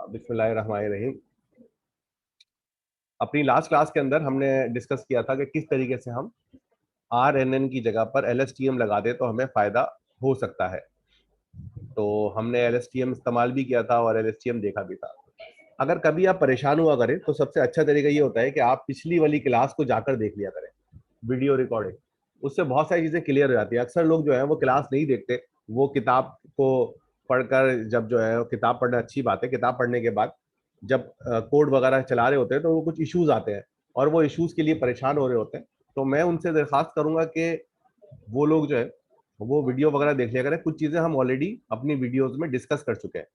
बिस्मिल्लाहिर्रहमानिर्रहीम। अपनी last class के अंदर हमने डिस्कस किया था कि किस तरीके से हम RNN की जगह पर LSTM लगा दे तो हमें फायदा हो सकता है। तो हमने LSTM इस्तेमाल भी किया था और LSTM देखा भी था। अगर कभी आप परेशान हुआ करें तो सबसे अच्छा तरीका ये होता है कि आप पिछली वाली क्लास को जाकर देख लिया करें, वीडियो रिकॉर्डिंग। उससे बहुत सारी चीजें क्लियर हो जाती है। अक्सर लोग जो है वो क्लास नहीं देखते, वो किताब को पढ़कर, जब जो है किताब पढ़ना अच्छी बात है, किताब पढ़ने के बाद जब कोड वगैरह चला रहे होते हैं तो वो कुछ इश्यूज आते हैं और वो इश्यूज के लिए परेशान हो रहे होते हैं। तो मैं उनसे दरखास्त करूंगा कि वो लोग जो है वो वीडियो वगैरह देख लिया करें। कुछ चीजें हम ऑलरेडी अपनी वीडियोज में डिस्कस कर चुके हैं।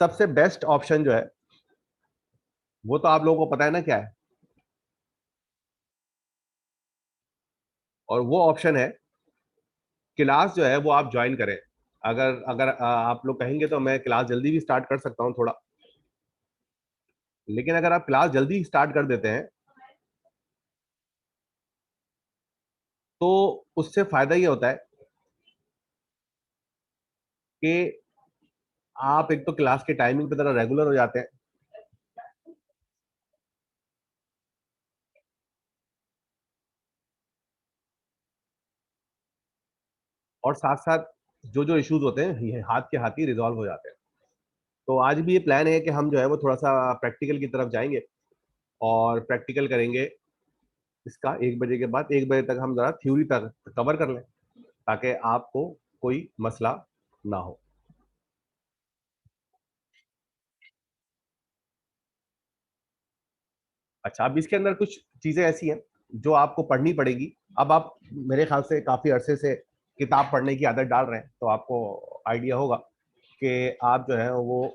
सबसे बेस्ट ऑप्शन जो है वो तो आप लोगों को पता है ना क्या है, और वो ऑप्शन है क्लास जो है वो आप ज्वाइन करें। अगर अगर आप लोग कहेंगे तो मैं क्लास जल्दी भी स्टार्ट कर सकता हूँ थोड़ा, लेकिन अगर आप क्लास जल्दी स्टार्ट कर देते हैं तो उससे फायदा ये होता है कि आप एक तो क्लास के टाइमिंग पे तरह रेगुलर हो जाते हैं, और साथ साथ जो जो इश्यूज होते हैं ये हाथ के हाथ ही रिजॉल्व हो जाते हैं। तो आज भी ये प्लान है कि हम जो है वो थोड़ा सा प्रैक्टिकल की तरफ जाएंगे और प्रैक्टिकल करेंगे। इसका 1 बजे के बाद 1 बजे तक हम जरा थ्योरी तक कवर कर लें ताकि आपको कोई मसला ना हो। अच्छा, अब इसके अंदर कुछ चीजें ऐसी हैं जो आपको पढ़नी पड़ेगी। अब आप मेरे ख्याल से काफी अरसे से किताब पढ़ने की आदत डाल रहे हैं तो आपको आइडिया होगा कि आप जो है वो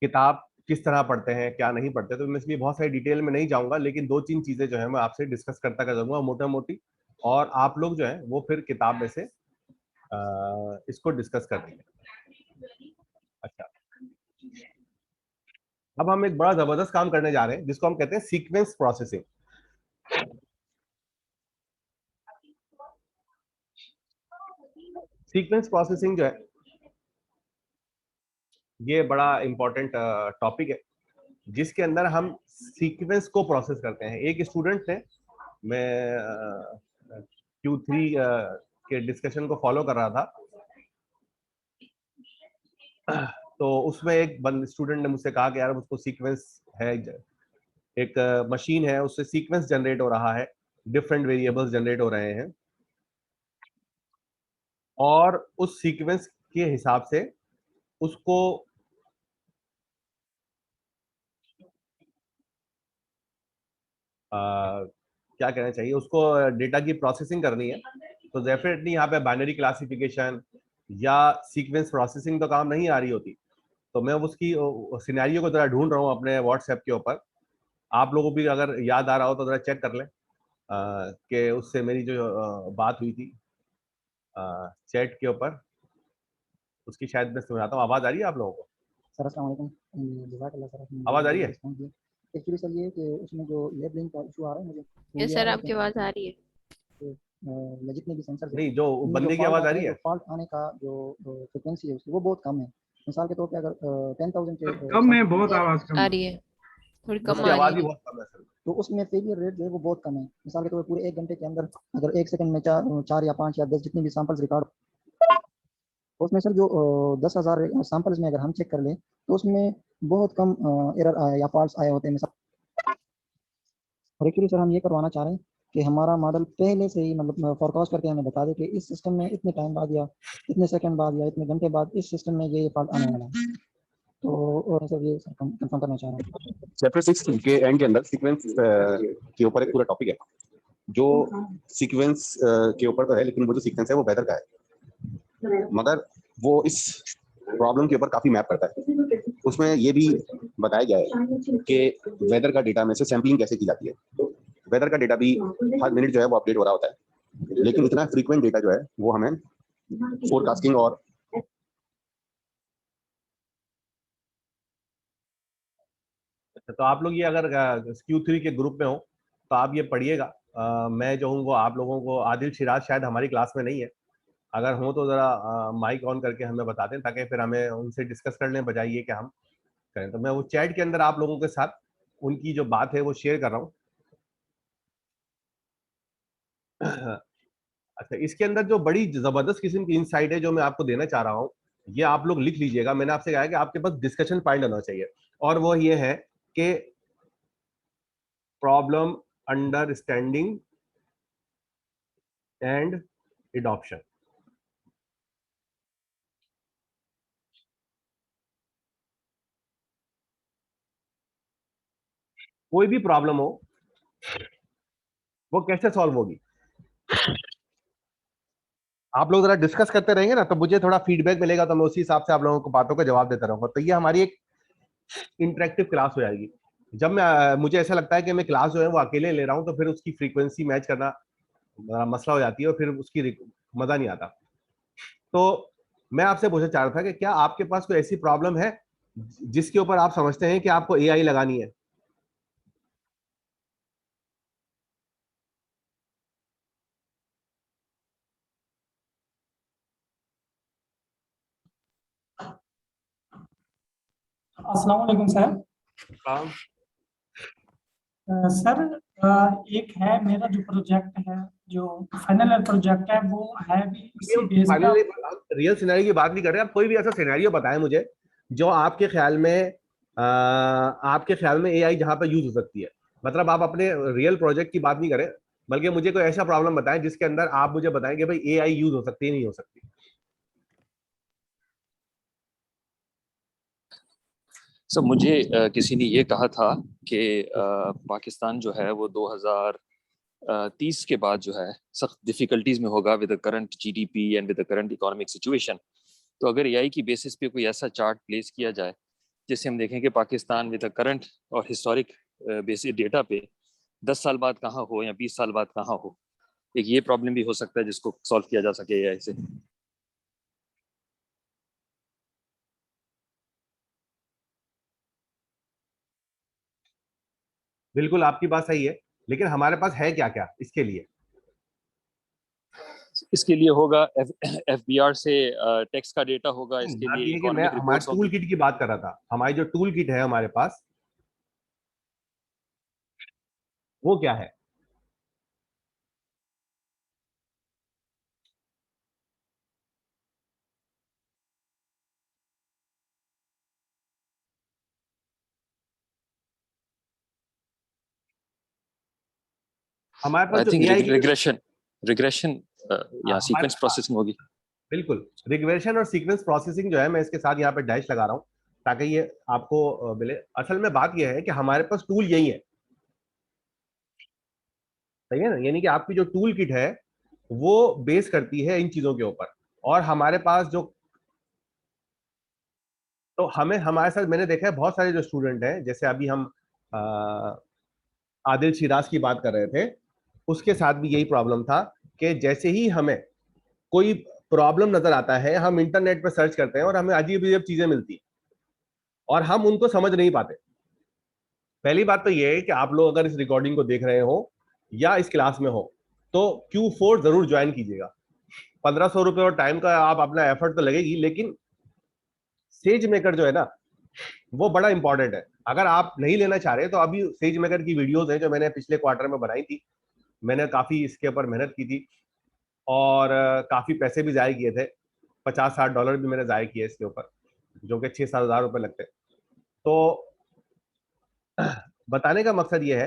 किताब किस तरह पढ़ते हैं, क्या नहीं पढ़ते। तो मैं इसलिए बहुत सारी डिटेल में नहीं जाऊंगा, लेकिन 2-3 चीजें जो है मैं आपसे डिस्कस करता कर जाऊंगा मोटा मोटी, और आप लोग जो है वो फिर किताब में से इसको डिस्कस कर लेंगे। अच्छा, अब हम एक बड़ा जबरदस्त काम करने जा रहे हैं जिसको हम कहते हैं सीक्वेंस प्रोसेसिंग। सीक्वेंस प्रोसेसिंग जो है ये बड़ा इंपॉर्टेंट टॉपिक है जिसके अंदर हम सीक्वेंस को प्रोसेस करते हैं। एक स्टूडेंट ने, मैं Q3 के डिस्कशन को फॉलो कर रहा था, तो उसमें एक बंद स्टूडेंट ने मुझसे कहा कि यार उसको सीक्वेंस है, एक मशीन है उससे सीक्वेंस जनरेट हो रहा है, डिफरेंट वेरिएबल्स जनरेट हो रहे हैं, और उस सीक्वेंस के हिसाब से उसको क्या कहना चाहिए, उसको डेटा की प्रोसेसिंग करनी है। तो डेफिनेटली यहाँ पे बाइनरी क्लासिफिकेशन या सीक्वेंस प्रोसेसिंग तो काम नहीं आ रही होती। तो मैं उसकी सिनेरियो को जरा ढूंढ रहा हूँ अपने व्हाट्सएप के ऊपर। आप लोगों को भी अगर याद आ रहा हो तो जरा चेक कर लें कि उससे मेरी जो बात हुई थी चैट के ऊपर, उसकी शायद मैं सुनाता हूँ। आवाज आ रही है आप लोगों को? सर अस्सलाम वालेकुम। जज़ाकल्लाह सर, आपने आवाज आ रही है? रिस्पॉन्स दिया। एक्चुअली सर ये कि उसमें जो लेबलिंग का इशू आ रहा है, मुझे ये ये आ सर रहा है आपकी आवाज आ रही है? कि मैं जितने भी सेंसर्स हैं नहीं, जो उनमें जो बंदे की फॉल्ट आवाज आ आते रही हैं, तो है? फॉल्ट आने का जो फ्रिक्वेंसी है उसकी वो बहुत कम है। मिसाल के तौर पे अगर 10,000 के कम है, सैंपल बहुत आवाज कम आ है। रही है, थोड़ी कम उसकी आ आवाज रही भी है। बहुत कम है सर। तो उसमें फेलियर रेट जो है वो बहुत कम है। मिसाल के तौर पे पूरे 1 घंटे के अंदर अगर 1 सेकंड में चार या 5 या 10 जितने भी सैंपल्स रिकॉर्ड, उसमें सर जो 10,000 सैंपल्स में अगर हम चेक कर लें तो उसमें बहुत कम एरर आए या फॉल्ट्स आए होते हैं। मिसाल, और एक्चुअली सर हम ये करवाना चाह रहे हैं कि हमारा मॉडल पहले से ही मतलब फोरकास्ट करके हमें बता दे कि इस सिस्टम में इतने टाइम बाद या इतने सेकंड बाद या इतने घंटे बाद इस सिस्टम में ये फॉल्ट आने वाला है। तो और सर ये सर कंफर्म करना चाह रहे हैं। चैप्टर 6 के एंड के अंदर सीक्वेंस के ऊपर एक पूरा टॉपिक है जो सीक्वेंस के ऊपर तो है, लेकिन वो जो सीक्वेंस है वो वेदर का है, मगर वो इस प्रॉब्लम के ऊपर काफी मैप करता है। उसमें ये भी बताया गया है कि वेदर का डेटा में से सैम्पलिंग कैसे की जाती है। वेदर का डेटा भी हर मिनट जो है वो अपडेट हो रहा होता है, लेकिन इतना फ्रीक्वेंट डेटा जो है वो हमें फोरकास्टिंग और तो आप लोग ये अगर Q3 के ग्रुप में हो तो आप ये पढ़िएगा। मैं जो हूँ वो आप लोगों को, आदिल शिराज शायद हमारी क्लास में नहीं है, अगर हो तो जरा माइक ऑन करके हमें बता दें, ताकि फिर हमें उनसे डिस्कस करने बजाय ये कि हम करें। तो मैं वो चैट के अंदर आप लोगों के साथ उनकी जो बात है वो शेयर कर रहा हूँ। अच्छा, इसके अंदर जो बड़ी जबरदस्त किस्म की इनसाइट है जो मैं आपको देना चाह रहा हूँ, ये आप लोग लिख लीजिएगा। मैंने आपसे कहा है कि आपके पास डिस्कशन पॉइंट होना चाहिए, और वो ये है कि प्रॉब्लम अंडरस्टैंडिंग एंड एडॉप्शन। कोई भी प्रॉब्लम हो वो कैसे सॉल्व होगी, आप लोग जरा डिस्कस करते रहेंगे ना, तो मुझे थोड़ा फीडबैक मिलेगा, तो मैं उसी हिसाब से आप लोगों को बातों का जवाब देता रहूंगा। तो ये हमारी एक इंटरेक्टिव क्लास हो जाएगी। जब मैं मुझे ऐसा लगता है कि मैं क्लास जो है वो अकेले ले रहा हूँ, तो फिर उसकी फ्रीक्वेंसी मैच करना बड़ा मसला हो जाती है, और फिर उसकी मजा नहीं आता। तो मैं आपसे पूछना चाह रहा था कि क्या आपके पास कोई ऐसी प्रॉब्लम है जिसके ऊपर आप समझते हैं कि आपको एआई लगानी है? अस्सलाम वालेकुम सर। काम सर, एक है मेरा जो प्रोजेक्ट है, जो फाइनल ईयर प्रोजेक्ट है, वो है भी इसी बेस का। फाइनली रियल सिनेरियो की बात नहीं कर रहे, आप कोई भी ऐसा सिनेरियो बताएं मुझे जो आपके ख्याल में एआई जहां पर यूज हो सकती है। मतलब आप अपने रियल प्रोजेक्ट की बात नहीं करें, बल्कि मुझे कोई ऐसा प्रॉब्लम बताएं जिसके अंदर आप मुझे बताएं कि भाई एआई यूज हो सकती है, नहीं हो सकती। सर मुझे किसी ने ये कहा था कि पाकिस्तान जो है वो 2030 के बाद जो है सख्त डिफिकल्टीज में होगा with the current GDP and with the current economic situation. तो अगर एआई की बेसिस पे कोई ऐसा चार्ट प्लेस किया जाए जिससे हम देखें कि पाकिस्तान विद द करंट और हिस्टोरिक बेसिस डेटा पे 10 साल बाद कहाँ हो या 20 साल बाद कहाँ हो, एक ये प्रॉब्लम भी हो सकता है जिसको सॉल्व किया जा सके एआई से। बिल्कुल आपकी बात सही है, लेकिन हमारे पास है क्या क्या इसके लिए? इसके लिए होगा एफबीआर से टैक्स का डेटा होगा, इसके बात लिए ये है कि मैं इकोनॉमिक हमारे रिपोर्ट्स टूल होगी। किट की बात कर रहा था। हमारी जो टूल किट है हमारे पास, वो क्या है? हमारे पास आई जो थिंक एआई की रिग्रेशन रिग्रेशन या हमारे सीक्वेंस प्रोसेसिंग होगी। बिल्कुल रिग्रेशन और सीक्वेंस प्रोसेसिंग जो है, मैं इसके साथ यहाँ पे डैश लगा रहा हूँ ताकि ये आपको मिले। असल में बात यह है कि हमारे पास टूल यही है, सही है ना? यानी कि आपकी जो टूल किट है वो बेस करती है इन चीजों के ऊपर। और हमारे पास जो, तो हमें हमारे साथ मैंने देखा है बहुत सारे जो स्टूडेंट हैं, जैसे अभी हम अ, आदिल शिराज की बात कर रहे थे, उसके साथ भी यही प्रॉब्लम था कि जैसे ही हमें कोई प्रॉब्लम नजर आता है, हम इंटरनेट पर सर्च करते हैं और हमें अजीब अजीब चीजें मिलती हैं और हम उनको समझ नहीं पाते। पहली बात तो ये है कि आप लोग अगर इस रिकॉर्डिंग को देख रहे हो या इस क्लास में हो, तो Q4 जरूर ज्वाइन कीजिएगा। 1500 रुपये और टाइम का आप अपना एफर्ट तो लगेगी, लेकिन सेज मेकर जो है ना, वो बड़ा इंपॉर्टेंट है। अगर आप नहीं लेना चाह रहे तो अभी सेज मेकर की वीडियोस हैं जो मैंने पिछले क्वार्टर में बनाई थी। मैंने काफी इसके ऊपर मेहनत की थी और काफी पैसे भी जाए किए थे। 50-60 डॉलर भी मैंने जाए किए इसके ऊपर, जो कि 6-7 हज़ार रुपये लगते हैं। तो बताने का मकसद ये है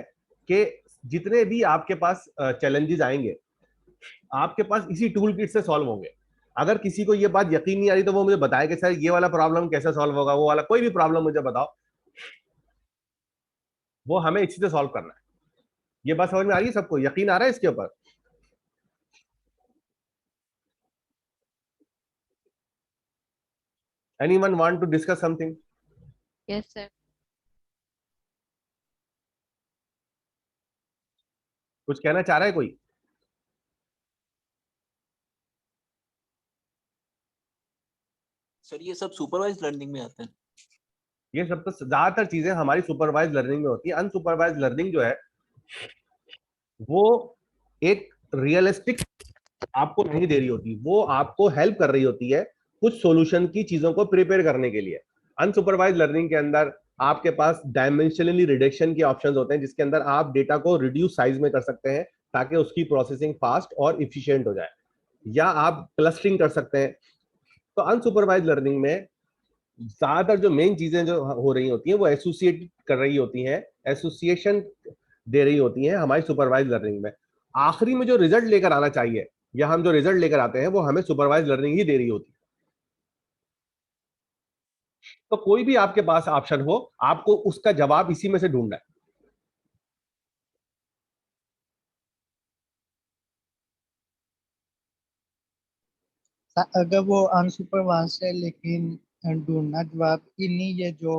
कि जितने भी आपके पास चैलेंजेस आएंगे, आपके पास इसी टूल किट से सॉल्व होंगे। अगर किसी को ये बात यकीन नहीं आ रही तो वो मुझे बताए कि सर ये वाला प्रॉब्लम कैसे सॉल्व होगा, वो वाला कोई भी प्रॉब्लम मुझे बताओ, वो हमें इसी से सॉल्व करना है। ये बात समझ में आ रही है? सबको यकीन आ रहा है इसके ऊपर? Anyone want to discuss something? Yes sir. कुछ कहना चाह रहा है कोई? सर ये सब सुपरवाइज लर्निंग में आते हैं। ये सब तो ज्यादातर चीजें हमारी सुपरवाइज लर्निंग में होती है। अनसुपरवाइज लर्निंग जो है वो एक रियलिस्टिक आपको नहीं दे रही होती, वो आपको हेल्प कर रही होती है कुछ सॉल्यूशन की चीजों को प्रिपेयर करने के लिए। अनसुपरवाइज लर्निंग के अंदर आपके पास डायमेंशनली रिडक्शन के ऑप्शंस होते हैं, जिसके अंदर आप डेटा को रिड्यूस साइज में कर सकते हैं ताकि उसकी प्रोसेसिंग फास्ट और इफिशिएंट हो जाए, या आप क्लस्टरिंग कर सकते हैं। तो अनसुपरवाइज लर्निंग में ज्यादातर जो मेन चीजें जो हो रही होती हैं वो एसोसिएट कर रही होती हैं, एसोसिएशन दे रही होती हैं हमारी सुपरवाइज लर्निंग में। आखिरी में जो रिजल्ट लेकर आना चाहिए या हम जो रिजल्ट लेकर आते हैं वो हमें सुपरवाइज लर्निंग ही दे रही होती है। तो कोई भी आपके पास ऑप्शन हो, आपको उसका जवाब इसी में से ढूंढना है। अगर वो अनसुपरवाइज्ड है लेकिन ढूंढना जवाब इन्हीं ये जो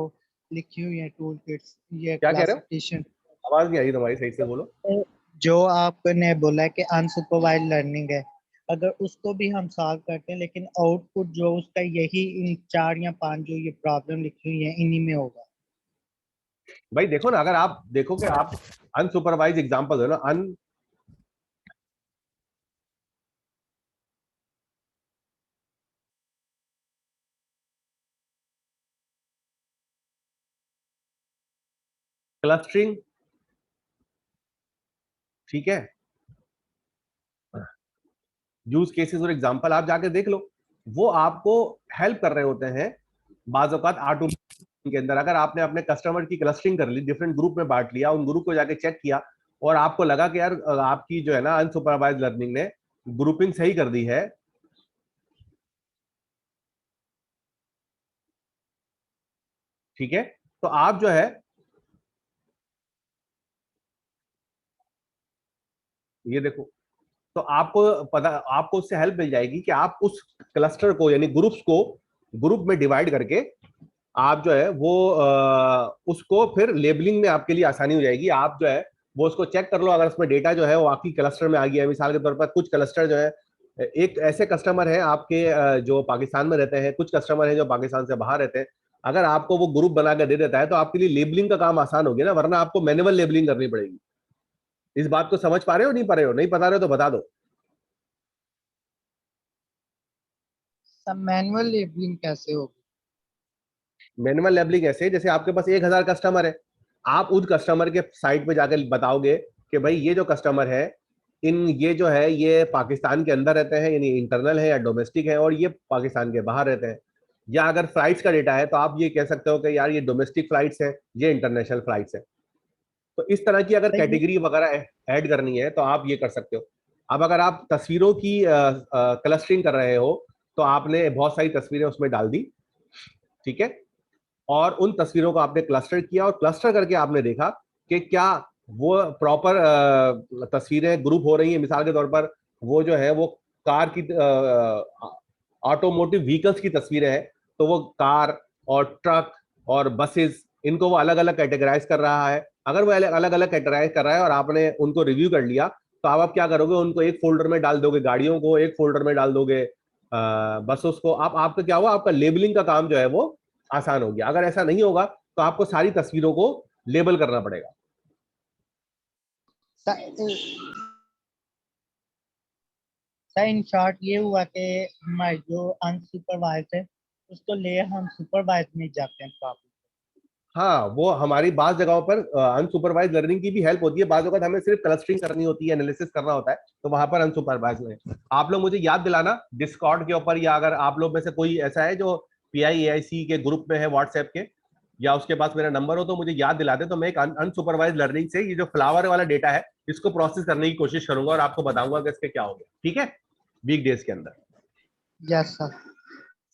लिखी हुई है टूल किट्स, ये क्या कह रहे हो? क्लासिफिकेशन आवाज नहीं आई तुम्हारी, सही से बोलो। जो आपने बोला है कि अनसुपरवाइज्ड लर्निंग है, अगर उसको भी हम सॉल्व करते हैं लेकिन आउटपुट जो उसका यही इन 4 या 5 जो ये प्रॉब्लम लिखी हुई है इन्हीं में होगा। भाई देखो ना, अगर आप देखो कि आप अनसुपरवाइज एग्जांपल है ना, क्लस्टरिंग, ठीक है, यूज केसेस और एग्जांपल आप जाके देख लो, वो आपको हेल्प कर रहे होते हैं बाज़ औक़ात ऑटोमेशन के अंदर। अगर आपने अपने कस्टमर की क्लस्टरिंग कर ली, डिफरेंट ग्रुप में बांट लिया, उन ग्रुप को जाके चेक किया और आपको लगा कि यार आपकी जो है ना अनसुपरवाइज लर्निंग ने ग्रुपिंग सही कर दी है, ठीक है, तो आप जो है ये देखो, तो आपको पता, आपको उससे हेल्प मिल जाएगी कि आप उस क्लस्टर को यानी ग्रुप्स को ग्रुप में डिवाइड करके आप जो है वो उसको फिर लेबलिंग में आपके लिए आसानी हो जाएगी। आप जो है वो उसको चेक कर लो, अगर उसमें डेटा जो है वो आपकी क्लस्टर में आ गया है। मिसाल के तौर पर कुछ क्लस्टर जो है, एक ऐसे कस्टमर है आपके जो पाकिस्तान में रहते हैं, कुछ कस्टमर है जो पाकिस्तान से बाहर रहते हैं। अगर आपको वो ग्रुप बना कर दे देता है तो आपके लिए लेबलिंग का काम आसान हो गया ना, वरना आपको मैनुअल लेबलिंग करनी पड़ेगी। इस बात को समझ पा रहे हो, नहीं पा रहे हो? नहीं बता रहे हो तो बता दो। सब मैनुअल लेबलिंग कैसे होगी? मैनुअल लेबलिंग ऐसे, जैसे आपके पास 1000 कस्टमर है, आप उस कस्टमर के साइट पे जाकर बताओगे कि भाई ये जो कस्टमर है, ये जो है ये पाकिस्तान के अंदर रहते हैं, यानी इंटरनल है या डोमेस्टिक है, और ये पाकिस्तान के बाहर रहते हैं। या अगर फ्लाइट्स का डेटा है तो आप ये कह सकते हो कि यार ये डोमेस्टिक फ्लाइट्स है, ये इंटरनेशनल फ्लाइट्स है। तो इस तरह की अगर कैटेगरी वगैरह ऐड करनी है तो आप ये कर सकते हो। अब अगर आप तस्वीरों की क्लस्टरिंग कर रहे हो तो आपने बहुत सारी तस्वीरें उसमें डाल दी, ठीक है, और उन तस्वीरों को आपने क्लस्टर किया और क्लस्टर करके आपने देखा कि क्या वो प्रॉपर तस्वीरें ग्रुप हो रही हैं। मिसाल के तौर पर वो जो है वो कार की ऑटोमोटिव व्हीकल्स की तस्वीरें हैं, तो वो कार और ट्रक और बसेस, इनको वो अलग अलग कैटेगराइज कर रहा है। अगर वो अलग अलग कैटेगराइज कर रहा है और आपने उनको रिव्यू कर लिया, तो आप क्या करोगे, उनको एक फोल्डर में डाल दोगे, गाड़ियों को एक फोल्डर में डाल दोगे, बसों को। आप आपका क्या हुआ, आपका लेबलिंग का काम जो है वो आसान हो गया। अगर ऐसा नहीं होगा तो आपको सारी तस्वीरों को लेबल करना पड़ेगा। सर इन शॉर्ट ये हुआ कि हमारे जो अनसुपरवाइज्ड है उसको ले हम सुपरवाइज में जाते हैं प्रॉब्लम। हाँ, वो हमारी बात जगहों पर अनसुपरवाइज लर्निंग की भी हेल्प होती है। बात वक्त हमें सिर्फ क्लस्टरिंग करनी होती है, एनालिसिस करना होता है, तो वहां पर अनसुपरवाइज में आप लोग मुझे याद दिलाना डिस्कॉर्ड के ऊपर, या अगर आप लोग में से कोई ऐसा है जो PIAIC के ग्रुप में है व्हाट्सएप के, या उसके पास मेरा नंबर हो, तो मुझे याद दिला दे, तो मैं एक अनसुपरवाइज लर्निंग से ये जो फ्लावर वाला डेटा है इसको प्रोसेस करने की कोशिश करूंगा और आपको बताऊंगा कि इसके क्या हो गया, ठीक है, वीक डेज के अंदर। Yes sir.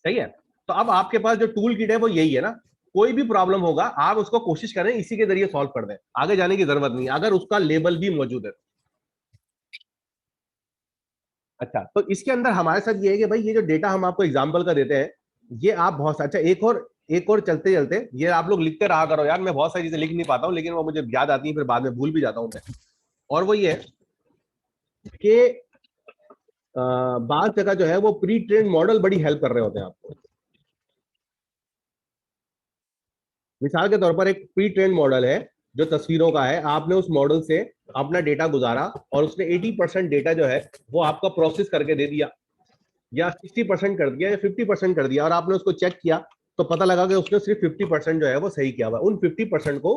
सही है। तो अब आपके पास जो टूल किट है वो यही है ना, कोई भी प्रॉब्लम होगा आप उसको कोशिश करें इसी के जरिए सॉल्व कर दें, आगे जाने की जरूरत नहीं, अगर उसका लेबल भी मौजूद है। अच्छा, तो इसके अंदर हमारे साथ ये है कि भाई ये जो डेटा हम आपको एग्जाम्पल का देते हैं, ये आप बहुत अच्छा, एक और चलते चलते ये आप लोग लिखते रहा करो यार। मैं बहुत सारी चीजें लिख नहीं पाता हूँ, लेकिन वो मुझे याद आती है, फिर बाद में भूल भी जाता हूँ मैं। और वो ये है कि बात जगह जो है वो प्री ट्रेन मॉडल बड़ी हेल्प कर रहे होते हैं आपको। मिसाल के तौर पर एक प्री ट्रेन मॉडल है जो तस्वीरों का है, आपने उस मॉडल से अपना डेटा गुजारा और उसने 80% डेटा जो है वो आपका प्रोसेस करके दे दिया, या 60% कर दिया, या 50% कर दिया, और आपने उसको चेक किया तो पता लगा कि उसने सिर्फ 50% जो है वो सही किया हुआ। उन 50% को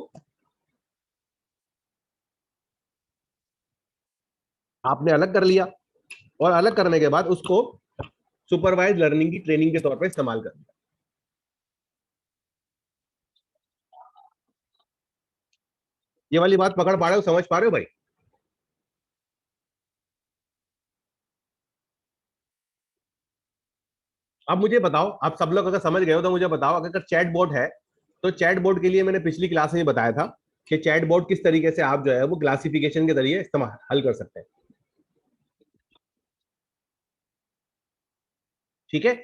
आपने अलग कर लिया, और अलग करने के बाद उसको सुपरवाइज लर्निंग की ट्रेनिंग के तौर पर इस्तेमाल कर लिया। ये वाली बात पकड़ पा रहे हो, समझ पा रहे हो भाई? अब मुझे बताओ, आप सब लोग अगर समझ गए हो तो मुझे बताओ, अगर चैट बोर्ड है तो चैट बोर्ड के लिए मैंने पिछली क्लास में बताया था कि चैट बोर्ड किस तरीके से आप जो है वो क्लासिफिकेशन के जरिए इस्तेमाल हल कर सकते हैं। ठीक है,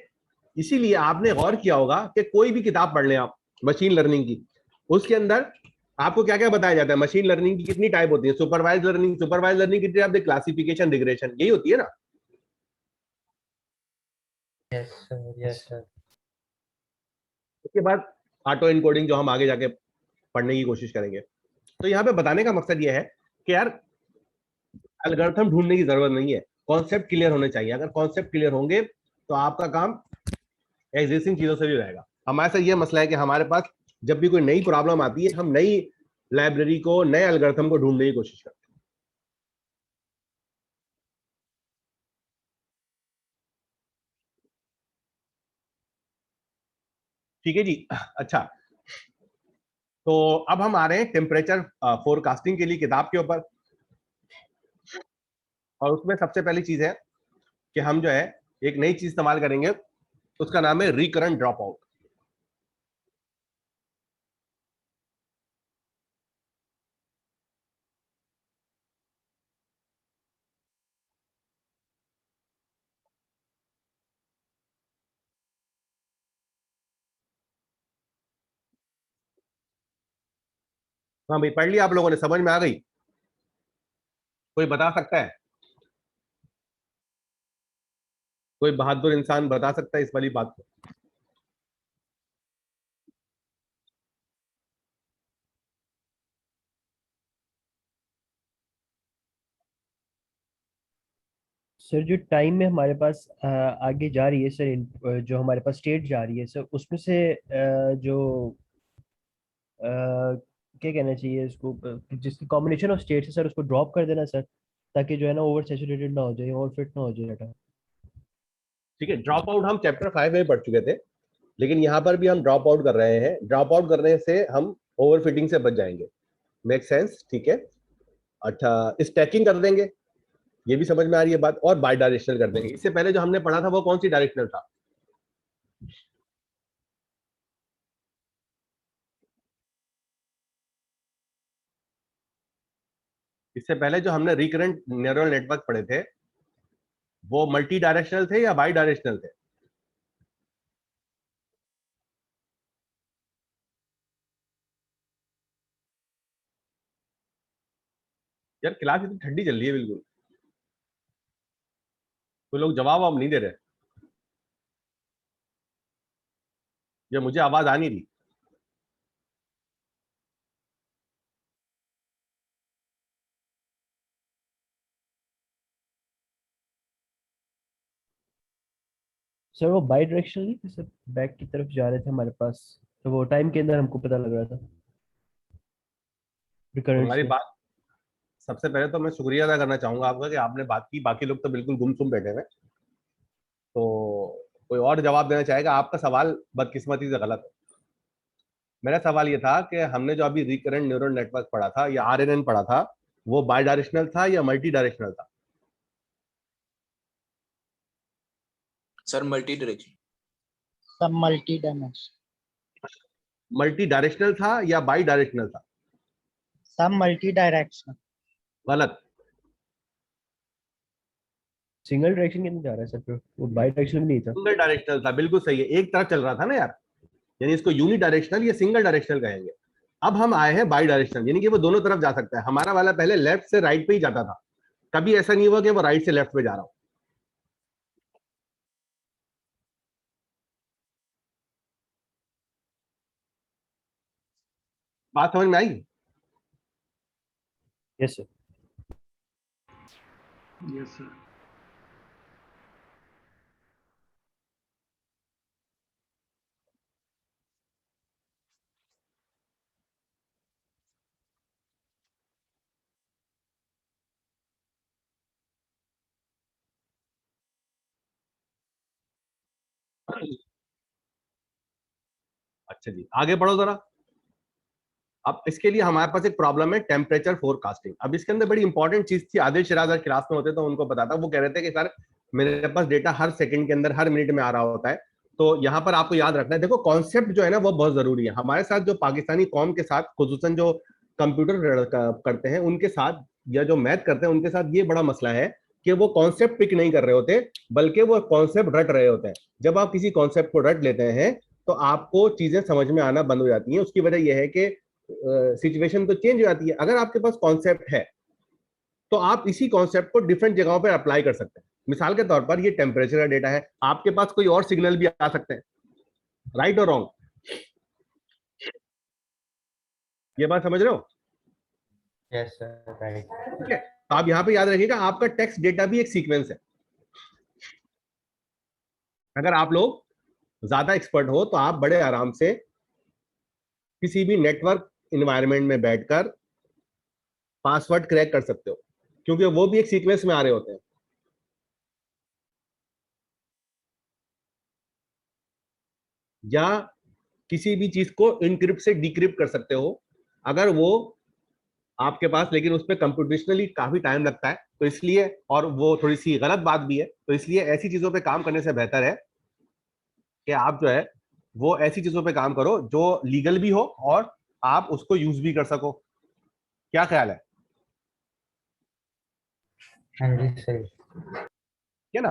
इसीलिए आपने गौर किया होगा कि कोई भी किताब पढ़ लें आप मशीन लर्निंग की, उसके अंदर आपको क्या क्या बताया जाता है। मशीन लर्निंग की कितनी टाइप होती है? सुपरवाइज लर्निंग कितनी टाइप? क्लासिफिकेशन, रिग्रेशन, यही होती है ना। Yes sir, yes sir. उसके बाद ऑटो इनकोडिंग, जो हम आगे जाके पढ़ने की कोशिश करेंगे। तो यहाँ पे बताने का मकसद ये है कि यार एल्गोरिथम ढूंढने की जरूरत नहीं है, कॉन्सेप्ट क्लियर होने चाहिए। अगर कॉन्सेप्ट क्लियर होंगे तो आपका काम एग्जिस्टिंग चीजों से भी रहेगा। हमारे साथ ये मसला है कि हमारे पास जब भी कोई नई प्रॉब्लम आती है, हम नई लाइब्रेरी को, नए एल्गोरिथम को ढूंढने की कोशिश करते हैं। ठीक है जी। अच्छा, तो अब हम आ रहे हैं टेम्परेचर फोरकास्टिंग के लिए किताब के ऊपर, और उसमें सबसे पहली चीज है कि हम जो है एक नई चीज इस्तेमाल करेंगे, उसका नाम है रिकरेंट ड्रॉप आउट। हाँ भाई, पढ़ लिया आप लोगों ने? समझ में आ गई? कोई बता सकता है? कोई बहादुर इंसान बता सकता है इस वाली बात को? सर जो टाइम में हमारे पास आगे जा रही है सर, जो हमारे पास स्टेट जा रही है सर, उसमें से जो क्या कहना चाहिए इसको, जिसकी कॉम्बिनेशन ऑफ स्टेट्स है सर, उसको ड्रॉप कर देना सर, ताकि जो है ना ओवर सैचुरेटेड ना हो जाए, ओवर फिट ना हो जाए डाटा। ठीक है, ड्रॉप आउट हम चैप्टर 5 में पढ़ चुके थे, लेकिन यहाँ पर भी हम ड्रॉप आउट कर रहे हैं। ड्रॉप आउट करने से हम ओवर फिटिंग से बच जाएंगे। Make sense? ठीक है। अच्छा, स्टैकिंग कर देंगे, ये भी समझ में आ रही है बात, और बाई डायरेक्शनल कर देंगे। इससे पहले जो हमने पढ़ा था वो कौन सी डायरेक्शनल था? इससे पहले जो हमने रिकरेंट न्यूरल नेटवर्क पढ़े थे वो मल्टी डायरेक्शनल थे या बाई डायरेक्शनल थे? यार क्लास इतनी ठंडी चल रही है बिल्कुल, कोई लोग जवाब अब नहीं दे रहे, या मुझे आवाज आ नहीं रही। सर वो बाई डायरेक्शनल नहीं थे सर, बैक की तरफ जा रहे थे हमारे पास, तो वो टाइम के अंदर हमको पता लग रहा था रिकरेंस तुम्हारी में। बात, सबसे पहले तो मैं शुक्रिया अदा करना चाहूंगा आपका कि आपने बात की, बाकी लोग तो बिल्कुल गुमसुम बैठे हुए हैं। तो कोई और जवाब देना चाहेगा? आपका सवाल बदकिस्मती से गलत है। मेरा सवाल ये था कि हमने जो अभी रिकरेंट न्यूरल नेटवर्क पढ़ा था या आरएनएन पढ़ा था, वो बाई डायरेक्शनल था या मल्टी डायरेक्शनल था? Sir multi direction. सब मल्टी डायमेंशन। मल्टी डायरेक्शनल था या बाई डायरेक्शनल था? सब मल्टी डायरेक्शनल। गलत। सिंगल डायरेक्शन के अंदर जा रहा है सर, फिर वो बाई डायरेक्शनल में नहीं था। सिंगल डायरेक्शनल था, बिल्कुल सही है, एक तरफ चल रहा था ना यार, यानी इसको यूनि डायरेक्शनल या सिंगल डायरेक्शनल कहेंगे। अब हम आए हैं बाई डायरेक्शनल, यानी कि वो दोनों तरफ जा सकता है। हमारा वाला पहले लेफ्ट से राइट पे ही जाता था, कभी ऐसा नहीं हुआ कि वो राइट से लेफ्ट पे जा रहा हो। बात समझ में आई? Yes sir. Yes sir. अच्छा जी, आगे बढ़ो जरा। अब इसके लिए हमारे पास एक प्रॉब्लम है टेम्परेचर फोरकास्टिंग। अब इसके अंदर बड़ी इंपॉर्टेंट चीज थी, आदिल शिराज अगर क्लास में होते तो उनको पता था। वो कह रहे थे कि सर मेरे पास डेटा हर सेकंड के अंदर, हर मिनट में आ रहा होता है। तो यहाँ पर आपको याद रखना है, देखो कॉन्सेप्ट जो है ना वो बहुत जरूरी है। हमारे साथ जो पाकिस्तानी कौम के साथ, खुसूसन जो कंप्यूटर करते हैं उनके साथ, या जो मैथ करते हैं उनके साथ, ये बड़ा मसला है कि वो कॉन्सेप्ट पिक नहीं कर रहे होते, बल्कि वो कॉन्सेप्ट रट रहे होते हैं। जब आप किसी कॉन्सेप्ट को रट लेते हैं तो आपको चीजें समझ में आना बंद हो जाती हैं। उसकी वजह यह है कि सिचुएशन तो चेंज हो जाती है। अगर आपके पास कॉन्सेप्ट है तो आप इसी कॉन्सेप्ट को डिफरेंट जगहों पर अप्लाई कर सकते हैं। मिसाल के तौर पर ये टेम्परेचर का डेटा है, आपके पास कोई और सिग्नल भी आ सकते हैं, राइट और रॉन्ग? ये बात समझ रहे हो? Yes sir, right. ठीक है, तो आप यहां पे याद रखिएगा आपका टेक्स्ट डेटा भी एक सीक्वेंस है। अगर आप लोग ज्यादा एक्सपर्ट हो तो आप बड़े आराम से किसी भी नेटवर्क इन्वायरमेंट में बैठकर पासवर्ड क्रैक कर सकते हो, क्योंकि वो भी एक सीक्वेंस में आ रहे होते हैं। या किसी भी चीज को इनक्रिप्ट से डिक्रिप्ट कर सकते हो, अगर वो आपके पास, लेकिन उस पर कंप्यूटेशनली काफी टाइम लगता है, तो इसलिए, और वो थोड़ी सी गलत बात भी है, तो इसलिए ऐसी चीजों पे काम करने से बेहतर है कि आप जो है वो ऐसी चीजों पे काम करो जो लीगल भी हो और आप उसको यूज भी कर सको। क्या ख्याल है? हाँ जी सही। क्या ना?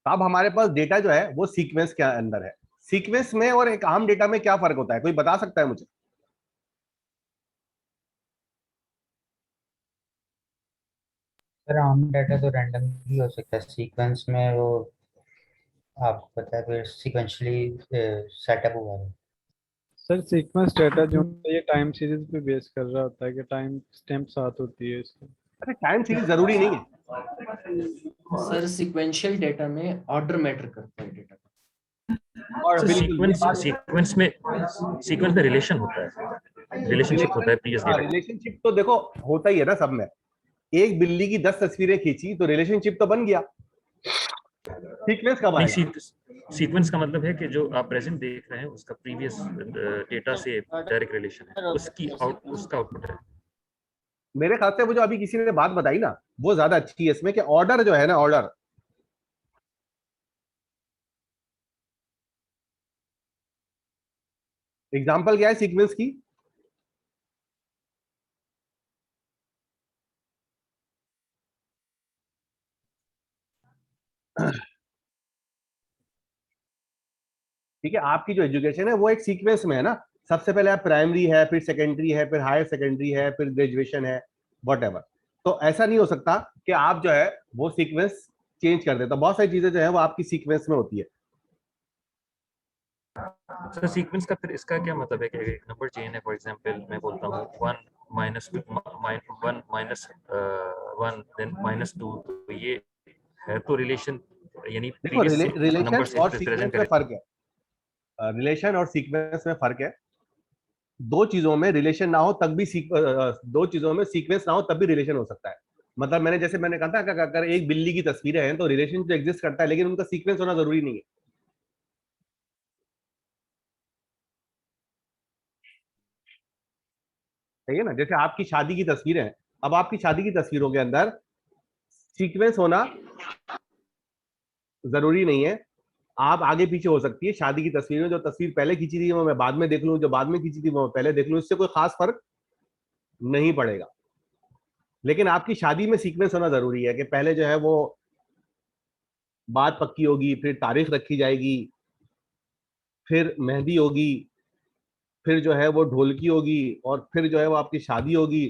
अब हमारे पास डेटा जो है वो सीक्वेंस के अंदर है। सीक्वेंस में और एक आम डेटा में क्या फर्क होता है, कोई बता सकता है मुझे? सर आम डाटा तो रैंडम भी हो सकता है, सीक्वेंस में वो आपको पता है फिर सीक्वेंशियली सेटअप हुआ है। सर सीक्वेंस डाटा जो होता है ये टाइम सीरीज पे बेस कर रहा होता है कि टाइम स्टैम्प साथ होती है इसमें। अरे टाइम सीरीज जरूरी नहीं है सर सीक्वेंशियल डेटा में ऑर्डर मैटर करता है डेटा का। और सर बिल्कुल सीक्वेंस में रिलेशन होता है, रिलेशनशिप होता है प्रीवियस डेटा। रिलेशनशिप तो देखो होता ही है ना सब में। एक बिल्ली की 10 तस्वीरें खींची तो रिलेशनशिप तो बन गया। सीक्वेंस कब नहीं, आएगा? सीक्वेंस का मतलब है कि जो आप प्रेजेंट देख रहे हैं उसका प्रीवियस डेटा से डायरेक्ट रिलेशन है, उसका आउटपुट है। मेरे ख्याल से वो जो अभी किसी ने बात बताई ना वो ज्यादा अच्छी है इसमें, कि ऑर्डर जो है ना, ऑर्डर एग्जांपल क्या है सीक्वेंस की? ठीक है, आपकी जो एजुकेशन है वो एक सीक्वेंस में है ना। सबसे पहले आप प्राइमरी है, फिर सेकेंडरी है, फिर हायर सेकेंडरी है, फिर ग्रेजुएशन है, वॉट। तो ऐसा नहीं हो सकता कि आप जो है वो सीक्वेंस चेंज कर देते। तो बहुत सारी चीजें जो है वो आपकी सीक्वेंस में होती है। सर सीक्वेंस का फिर इसका क्या मतलब है कि एक नंबर चेन है, फॉर एग्जांपल मैं बोलता हूँ 1 माइनस 1 माइनस 1 देन -2, तो ये है तो रिलेशन, यानी देखो प्रीवियस रिलेशन नंबर से और प्रेजेंट सीक्वेंस में करें। फर्क है। रिलेशन और सीक्वेंस में फर्क है। दो चीजों में रिलेशन ना हो तब भी दो चीजों में सीक्वेंस ना हो तब भी रिलेशन हो सकता है। मतलब जैसे मैंने कहा था कि अगर एक बिल्ली की तस्वीरें हैं तो रिलेशन तो एग्जिस्ट करता है, लेकिन उनका सीक्वेंस होना जरूरी नहीं है। सही है ना? जैसे आपकी शादी की तस्वीरें हैं, अब आपकी शादी की तस्वीरों के अंदर सीक्वेंस होना जरूरी नहीं है। आप आगे पीछे हो सकती है। शादी की तस्वीर में जो तस्वीर पहले खींची थी वो मैं बाद में देख लूं, जो बाद में खींची थी वो मैं पहले देख लूं, इससे कोई खास फर्क नहीं पड़ेगा। लेकिन आपकी शादी में सीक्वेंस होना जरूरी है कि पहले जो है वो बात पक्की होगी, फिर तारीख रखी जाएगी, फिर मेहंदी होगी, फिर जो है वो ढोलकी होगी, और फिर जो है वो आपकी शादी होगी,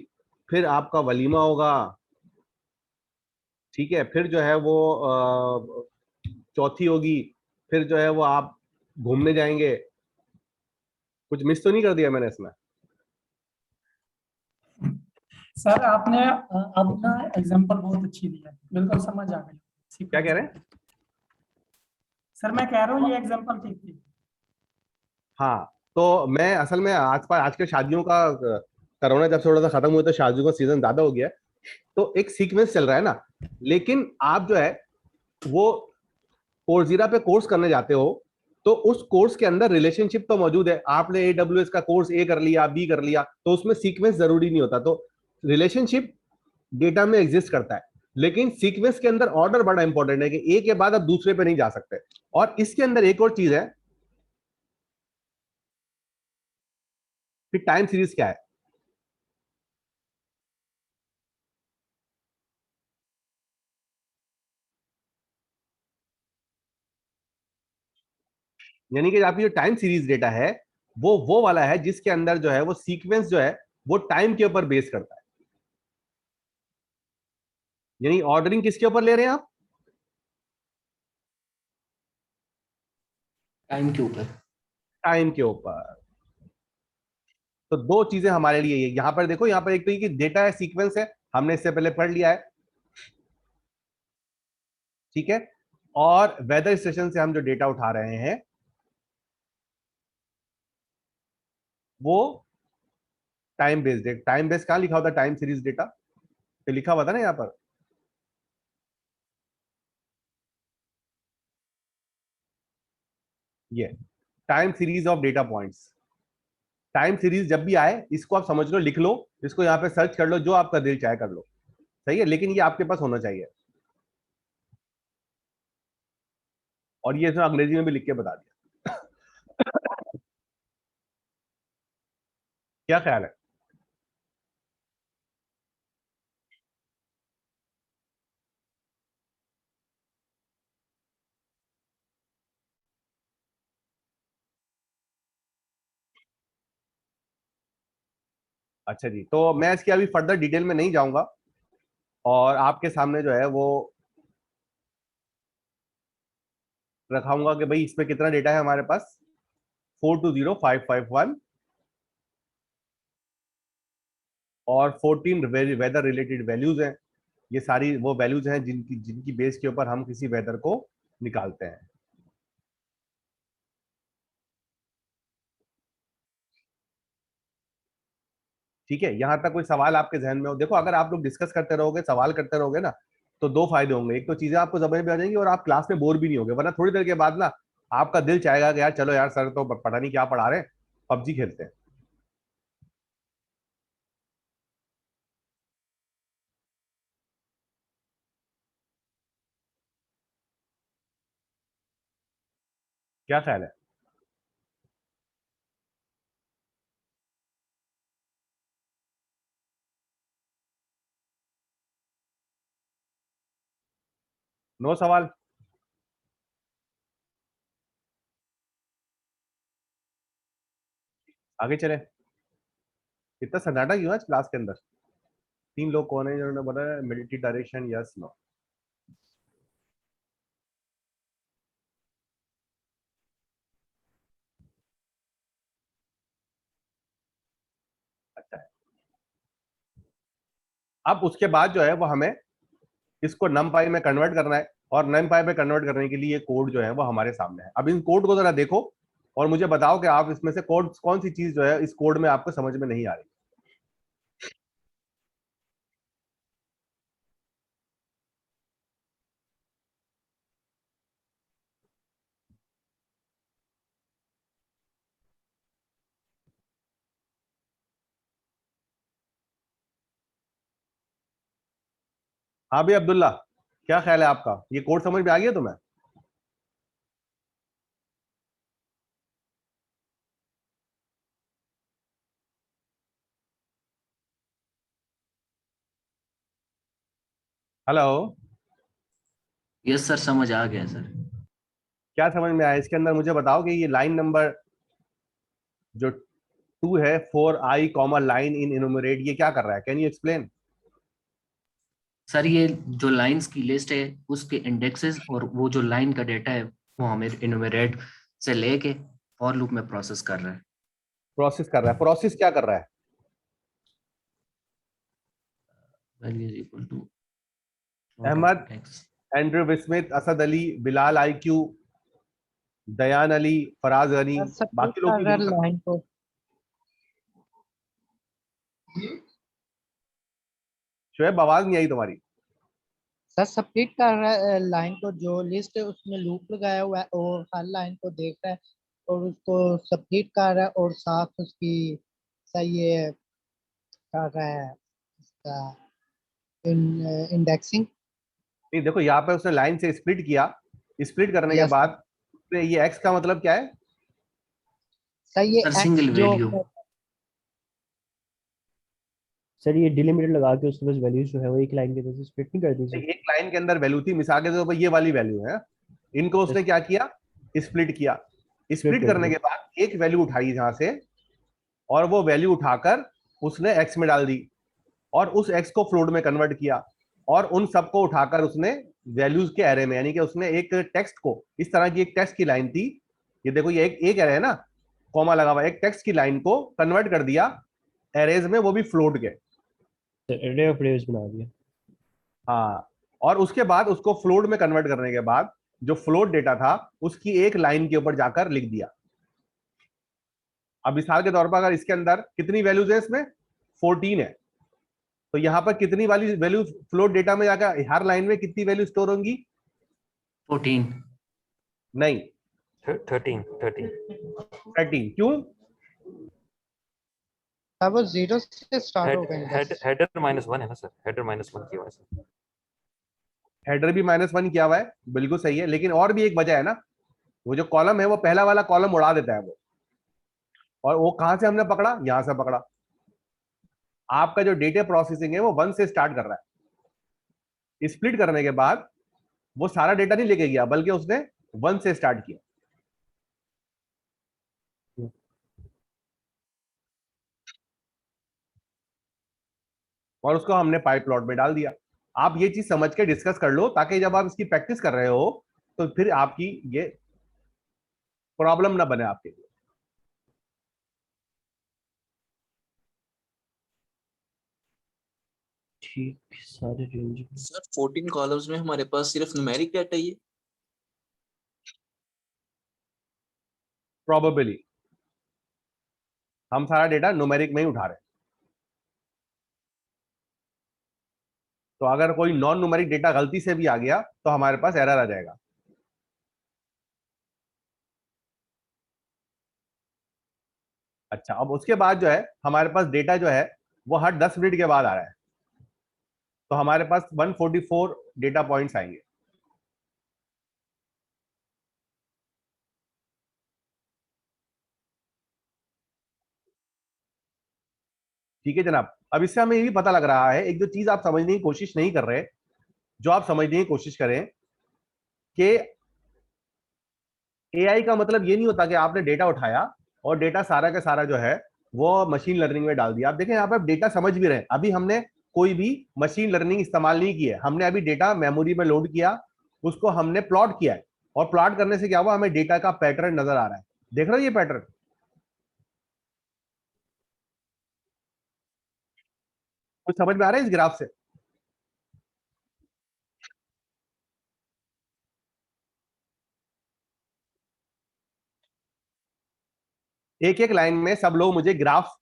फिर आपका वलीमा होगा। ठीक है, फिर जो है वो चौथी होगी, फिर जो है वो आप घूमने जाएंगे। कुछ मिस तो नहीं कर दिया मैंने इसमें? सर आपने अपना एग्जांपल बहुत अच्छी दी है, बिल्कुल समझ आ गई। क्या कह रहे हैं? सर मैं कह रहा हूँ ये एग्जांपल ठीक थी। हाँ, तो मैं असल में आज के शादियों का कोरोना जब से थोड़ा सा खत्म हुआ तो शादियों का सीजन ज्यादा हो गया है, तो एक सीक्वेंस चल रहा है ना। लेकिन आप जो है वो कोर्सेरा पे कोर्स करने जाते हो, तो उस कोर्स के अंदर रिलेशनशिप तो मौजूद है। आपने AWS का कोर्स ए कर लिया, बी कर लिया, तो उसमें सीक्वेंस जरूरी नहीं होता। तो रिलेशनशिप डेटा में एग्जिस्ट करता है, लेकिन सीक्वेंस के अंदर ऑर्डर बड़ा इंपॉर्टेंट है कि एक के बाद आप दूसरे पे नहीं जा सकते। और इसके अंदर एक और चीज है, फिर टाइम सीरीज क्या है? यानी कि आपकी जो टाइम सीरीज डेटा है वो वाला है जिसके अंदर जो है वो सीक्वेंस जो है वो टाइम के ऊपर बेस करता है। यानी ऑर्डरिंग किसके ऊपर ले रहे हैं आप? टाइम के ऊपर। टाइम के ऊपर। तो दो चीजें हमारे लिए ये यहां पर देखो, यहां पर एक तो ये डेटा है, सीक्वेंस है, हमने इससे पहले पढ़ लिया है, ठीक है। और वेदर स्टेशन से हम जो डेटा उठा रहे हैं वो टाइम बेस्ड है। टाइम बेस्ड कहां लिखा होता है? टाइम सीरीज डेटा पे लिखा हुआ था ना यहां पर। ये time series of data points. Time series जब भी आए इसको आप समझ लो, लिख लो, इसको यहाँ पे सर्च कर लो, जो आपका दिल चाहे कर लो, सही है। लेकिन ये आपके पास होना चाहिए। और ये इसमें अंग्रेजी में भी लिख के बता दिया। क्या ख्याल है? अच्छा जी, तो मैं इसकी अभी फर्दर डिटेल में नहीं जाऊंगा और आपके सामने जो है वो रखाऊंगा कि भाई इसमें कितना डेटा है हमारे पास। 420551 और 14 वेदर रिलेटेड वैल्यूज हैं। ये सारी वो वैल्यूज हैं जिनकी जिनकी बेस के ऊपर हम किसी वेदर को निकालते हैं। ठीक है, यहां तक कोई सवाल आपके जहन में हो? देखो, अगर आप लोग डिस्कस करते रहोगे, सवाल करते रहोगे ना, तो दो फायदे होंगे। एक तो चीजें आपको समझ में आ जाएंगी और आप क्लास में बोर भी नहीं होगे, वरना थोड़ी देर के बाद ना आपका दिल चाहेगा कि यार चलो यार, सर तो पता नहीं क्या पढ़ा रहे हैं, पबजी खेलते हैं। क्या ख्याल है? नो सवाल? आगे चले। इतना सन्नाटा क्यों है आज क्लास के अंदर? तीन लोग कौन है जिन्होंने बोला मिलिट्री डायरेक्शन? Yes, no? अच्छा है। अब उसके बाद जो है वो हमें इसको numpy में कन्वर्ट करना है, और numpy में कन्वर्ट करने के लिए कोड जो है वो हमारे सामने है। अब इन कोड को जरा देखो और मुझे बताओ कि आप इसमें से कोड कौन सी चीज जो है इस कोड में आपको समझ में नहीं आ रही। हाँ भाई अब्दुल्ला, क्या ख्याल है आपका? ये कोड समझ में आ गया तुम्हें? हेलो? यस सर, समझ आ गया सर। क्या समझ में आया इसके अंदर? मुझे बताओ कि ये लाइन नंबर जो 2 है, 4i कॉमा लाइन इन इनुमरेट, ये क्या कर रहा है? Can you explain? सर ये जो लाइंस की लिस्ट है उसके इंडेक्सेस और वो जो लाइन का डेटा है वो हमें इनुमरेट से लेके फॉर लूप में प्रोसेस कर रहा है। प्रोसेस कर रहा है। प्रोसेस क्या कर रहा है? Value is equal to Ahmed, Andrew Vismit, Asad Ali, Bilal आईक्यू, दयान अली, फराज गनी, सबमिट बाकी लोग कर भी रहा बोल है सकते हैं। लाइन को। शुएब, आवाज नहीं आई तुम्हारी। सर सबमिट कर रहा है लाइन को, जो लिस्ट है उसमें लूप लगाया हुआ है और हर लाइन को देख रहा है और उसको सबमिट कर रहा है और साथ उसकी सही है कर रहा है इसका इंडेक्सिंग। नहीं, देखो यहाँ पे उसने लाइन से स्प्लिट किया। स्प्लिट करने के यस बाद ये एक्स का मतलब क्या है? सर, ये सर एक्स सिंगल जो वैल्यू। सर ये डिलिमिटर लगा के उसके पास वैल्यूज जो है वो एक लाइन के अंदर से स्प्लिट नहीं कर दी सर? एक लाइन के अंदर वैल्यू थी, मिसाल के तौर पर ये वाली वैल्यू है, इनको उसने क्या किया? स्प्लिट किया। स्प्लिट स्प्लिट कर करने दिया। के बाद एक वैल्यू उठाई जहां से, और वो वैल्यू उठाकर उसने एक्स में डाल दी, और उस एक्स को फ्लोट में कन्वर्ट किया, और उन सबको उठाकर उसने वैल्यूज के एरे में, यानी कि उसने एक टेक्स्ट को, इस तरह की एक टेक्स्ट की लाइन थी, ये देखो ये एक एरे है ना, कॉमा लगा हुआ, एक टेक्स्ट की लाइन को कन्वर्ट कर दिया एरेज में, वो भी फ्लोट के। एरे ऑफ अरेज बना दिया। हाँ, और उसके बाद उसको फ्लोट में कन्वर्ट करने के बाद जो फ्लोट डेटा था उसकी एक लाइन के ऊपर जाकर लिख दिया। अब मिसाल के तौर पर अगर इसके अंदर कितनी वैल्यूज है, इसमें 14 है, तो यहां पर कितनी वाली वैल्यू फ्लोट डेटा में जाकर हर लाइन में कितनी वैल्यू स्टोर होंगी? 14। नहीं, 13 13। क्यों? अब वो जीरो से स्टार्ट हो गए। हेडर -1 है ना सर, हेडर -1 की वजह से। हेडर भी -1 किया हुआ है, बिल्कुल सही है, लेकिन और भी एक वजह है ना, वो जो कॉलम है वो पहला वाला कॉलम उड़ा देता है वो, और वो कहां से हमने पकड़ा? यहां से पकड़ा। आपका जो डेटा प्रोसेसिंग है वो 1 से स्टार्ट कर रहा है। स्प्लिट करने के बाद वो सारा डेटा नहीं लेके गया, बल्कि उसने 1 से स्टार्ट किया। और उसको हमने पाइप प्लॉट में डाल दिया। आप ये चीज समझ के डिस्कस कर लो, ताकि जब आप इसकी प्रैक्टिस कर रहे हो तो फिर आपकी ये प्रॉब्लम ना बने आपके लिए। ठीक, सारे रेंज में। सर 14 कॉलम्स में हमारे पास सिर्फ न्यूमेरिक डाटा ही है। प्रोबेबली हम सारा डेटा न्यूमेरिक में ही उठा रहे हैं, तो अगर कोई नॉन न्यूमेरिक डेटा गलती से भी आ गया तो हमारे पास एरर आ जाएगा। अच्छा, अब उसके बाद जो है हमारे पास डेटा जो है वो हर 10 मिनट के बाद आ रहा है, तो हमारे पास 144 डेटा पॉइंट्स आएंगे। ठीक है जनाब। अब इससे हमें ये भी पता लग रहा है, एक जो चीज आप समझने की कोशिश नहीं कर रहे, जो आप समझने की कोशिश करें कि एआई का मतलब ये नहीं होता कि आपने डेटा उठाया और डेटा सारा का सारा जो है वो मशीन लर्निंग में डाल दिया। आप देखें यहाँ पर डेटा समझ भी रहे हैं, अभी हमने कोई भी मशीन लर्निंग इस्तेमाल नहीं की है, हमने अभी डेटा मेमोरी में लोड किया, उसको हमने प्लॉट किया है, और प्लॉट करने से क्या हुआ, हमें डेटा का पैटर्न नजर आ रहा है। देख रहे हो ये पैटर्न? कुछ समझ में आ रहा है इस ग्राफ से? एक एक लाइन में सब लोग मुझे ग्राफ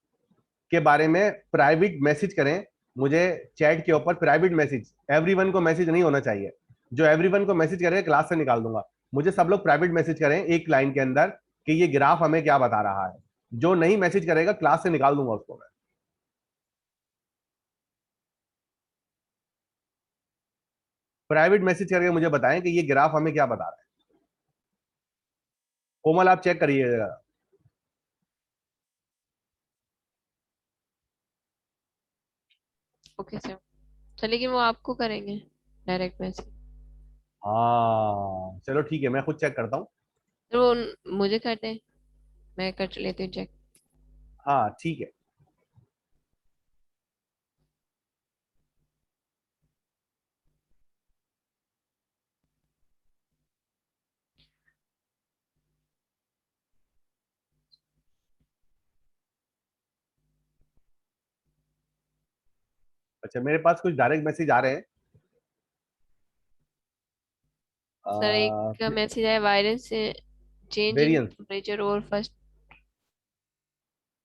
के बारे में प्राइवेट मैसेज करें, मुझे चैट के ऊपर प्राइवेट मैसेज, एवरीवन को मैसेज नहीं होना चाहिए, जो एवरीवन को मैसेज करेगा क्लास से निकाल दूंगा। मुझे सब लोग प्राइवेट मैसेज करें एक लाइन के अंदर कि ये ग्राफ हमें क्या बता रहा है, जो नहीं मैसेज करेगा क्लास से निकाल दूंगा उसको मैं। प्राइवेट मैसेज करके मुझे बताएं कि ये ग्राफ हमें क्या बता रहा है। कोमल आप चेक करिएगा। Okay sir. तो लेकिन वो आपको करेंगे डायरेक्ट मैसेज? हाँ चलो ठीक है, मैं खुद चेक करता हूँ। तो वो मुझे कर दें, मैं कर लेती हूँ चेक। हाँ ठीक है। अच्छा, मेरे पास कुछ डायरेक्ट मैसेज आ रहे हैं। सर एक का मैसेज है, वायरस से चेंज इन वेरिएंस, टेम्परेचर और फर्स्ट।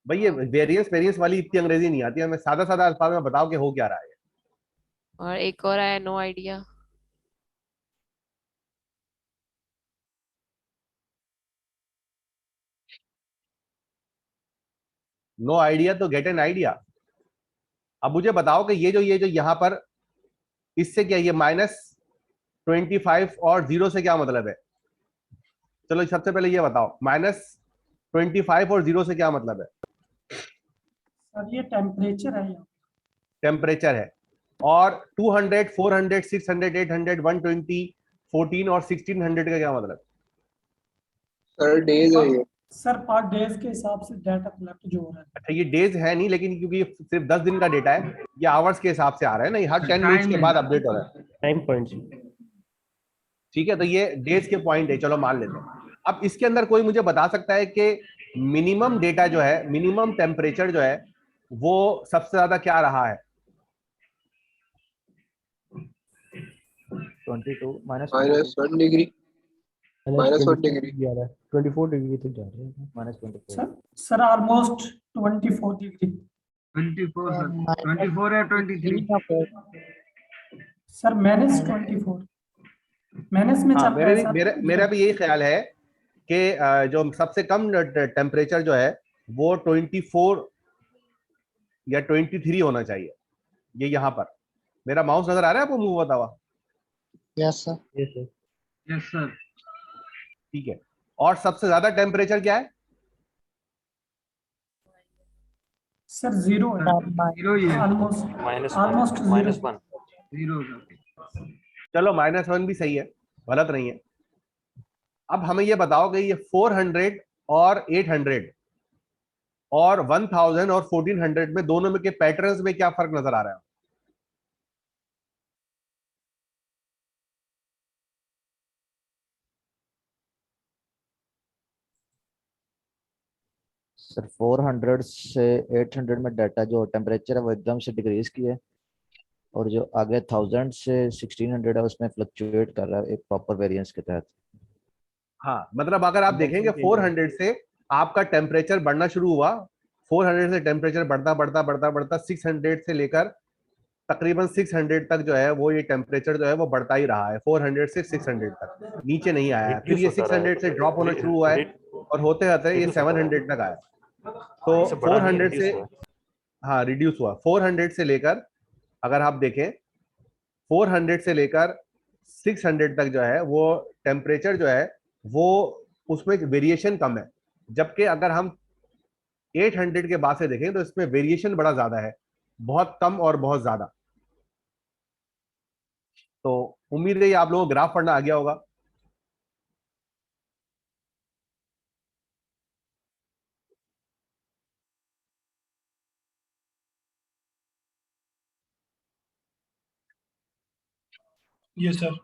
भाई ये वेरिएंस वेरिएंस वाली इतनी अंग्रेजी नहीं आती है, हमें सादा सादा अल्फाज में बताओ कि हो क्या रहा है। और एक और आया, नो आइडिया। नो आइडिया तो गेट एन आइडिया। अब मुझे बताओ कि ये जो यहाँ पर इससे क्या, ये -25 और 0 से क्या मतलब है? चलो सबसे पहले ये बताओ, -25 और 0 से क्या मतलब है? सर ये टेम्परेचर है यहाँ। टेम्परेचर है। और 200, 400, 600, 800, 120, 14 और 1600 का क्या मतलब? सर डेज है ये। सर पर डेज के हिसाब से डाटा कलेक्ट जो हो रहा है। अच्छा, ये डेज है नहीं, लेकिन क्योंकि ये सिर्फ 10 दिन का डेटा है, ये आवर्स के हिसाब से आ रहा है ना, ये हर 10 मिनट्स के बाद अपडेट हो रहा है। Time points. ठीक है, तो ये डेज के पॉइंट है, चलो मान लेते हैं। अब इसके अंदर कोई मुझे बता सकता है कि मिनिमम डेटा जो है, मिनिमम टेम्परेचर जो है, वो सबसे ज्यादा क्या रहा है? 22 -1 डिग्री, -1 डिग्री। 24 डिग्री तक जा रहे हैं। Sir sir almost 24 degree. 24 sir, 24 या 23। सर -24 माइनस में हाँ, चल रहा है सर। मेरा भी यही ख्याल है कि जो सबसे कम टेम्परेचर जो है वो 24 या 23 होना चाहिए। ये यहाँ पर मेरा माउस नजर आ रहा है आपको, मूव होता हुआ? Yes sir. Yes sir. Yes sir. ठीक है। और सबसे ज्यादा टेम्परेचर क्या है? सर 0 है। 0 ही है। Almost almost -1। 0। चलो -1 भी सही है, गलत नहीं है। अब हमें ये बताओ कि ये 400 और 800 और 1000 और 1400 में दोनों में के पैटर्न्स में क्या फर्क नजर आ रहा है? सर 400 से 800 में डाटा जो टेम्परेचर है वो एकदम से डिक्रीज किया है, और जो आगे 1000 से 1600 है उसमें फ्लक्चुएट कर रहा है एक प्रॉपर वेरिएंस के तहत। हाँ, मतलब अगर आप देखेंगे 400 से आपका टेम्परेचर बढ़ना शुरू हुआ, 400 से टेम्परेचर बढ़ता बढ़ता बढ़ता बढ़ता 600 से लेकर तकरीबन 600 तक जो है वो ये टेम्परेचर जो है वो बढ़ता ही रहा है। 400 से 600 तक नीचे नहीं आया है। फिर ये 600 से ड्रॉप होना शुरू हुआ है और होते होते ये 700 तक आया। तो 400 से, हाँ रिड्यूस हुआ। 400 से लेकर, अगर आप देखें 400 से लेकर 600 तक जो है वो टेम्परेचर जो है वो उसमें वेरिएशन कम है, जबकि अगर हम 800 के बाद से देखें तो इसमें वेरिएशन बड़ा ज्यादा है, बहुत कम और बहुत ज्यादा। तो उम्मीद है ये आप लोगों को ग्राफ पढ़ना आ गया होगा। ये सर।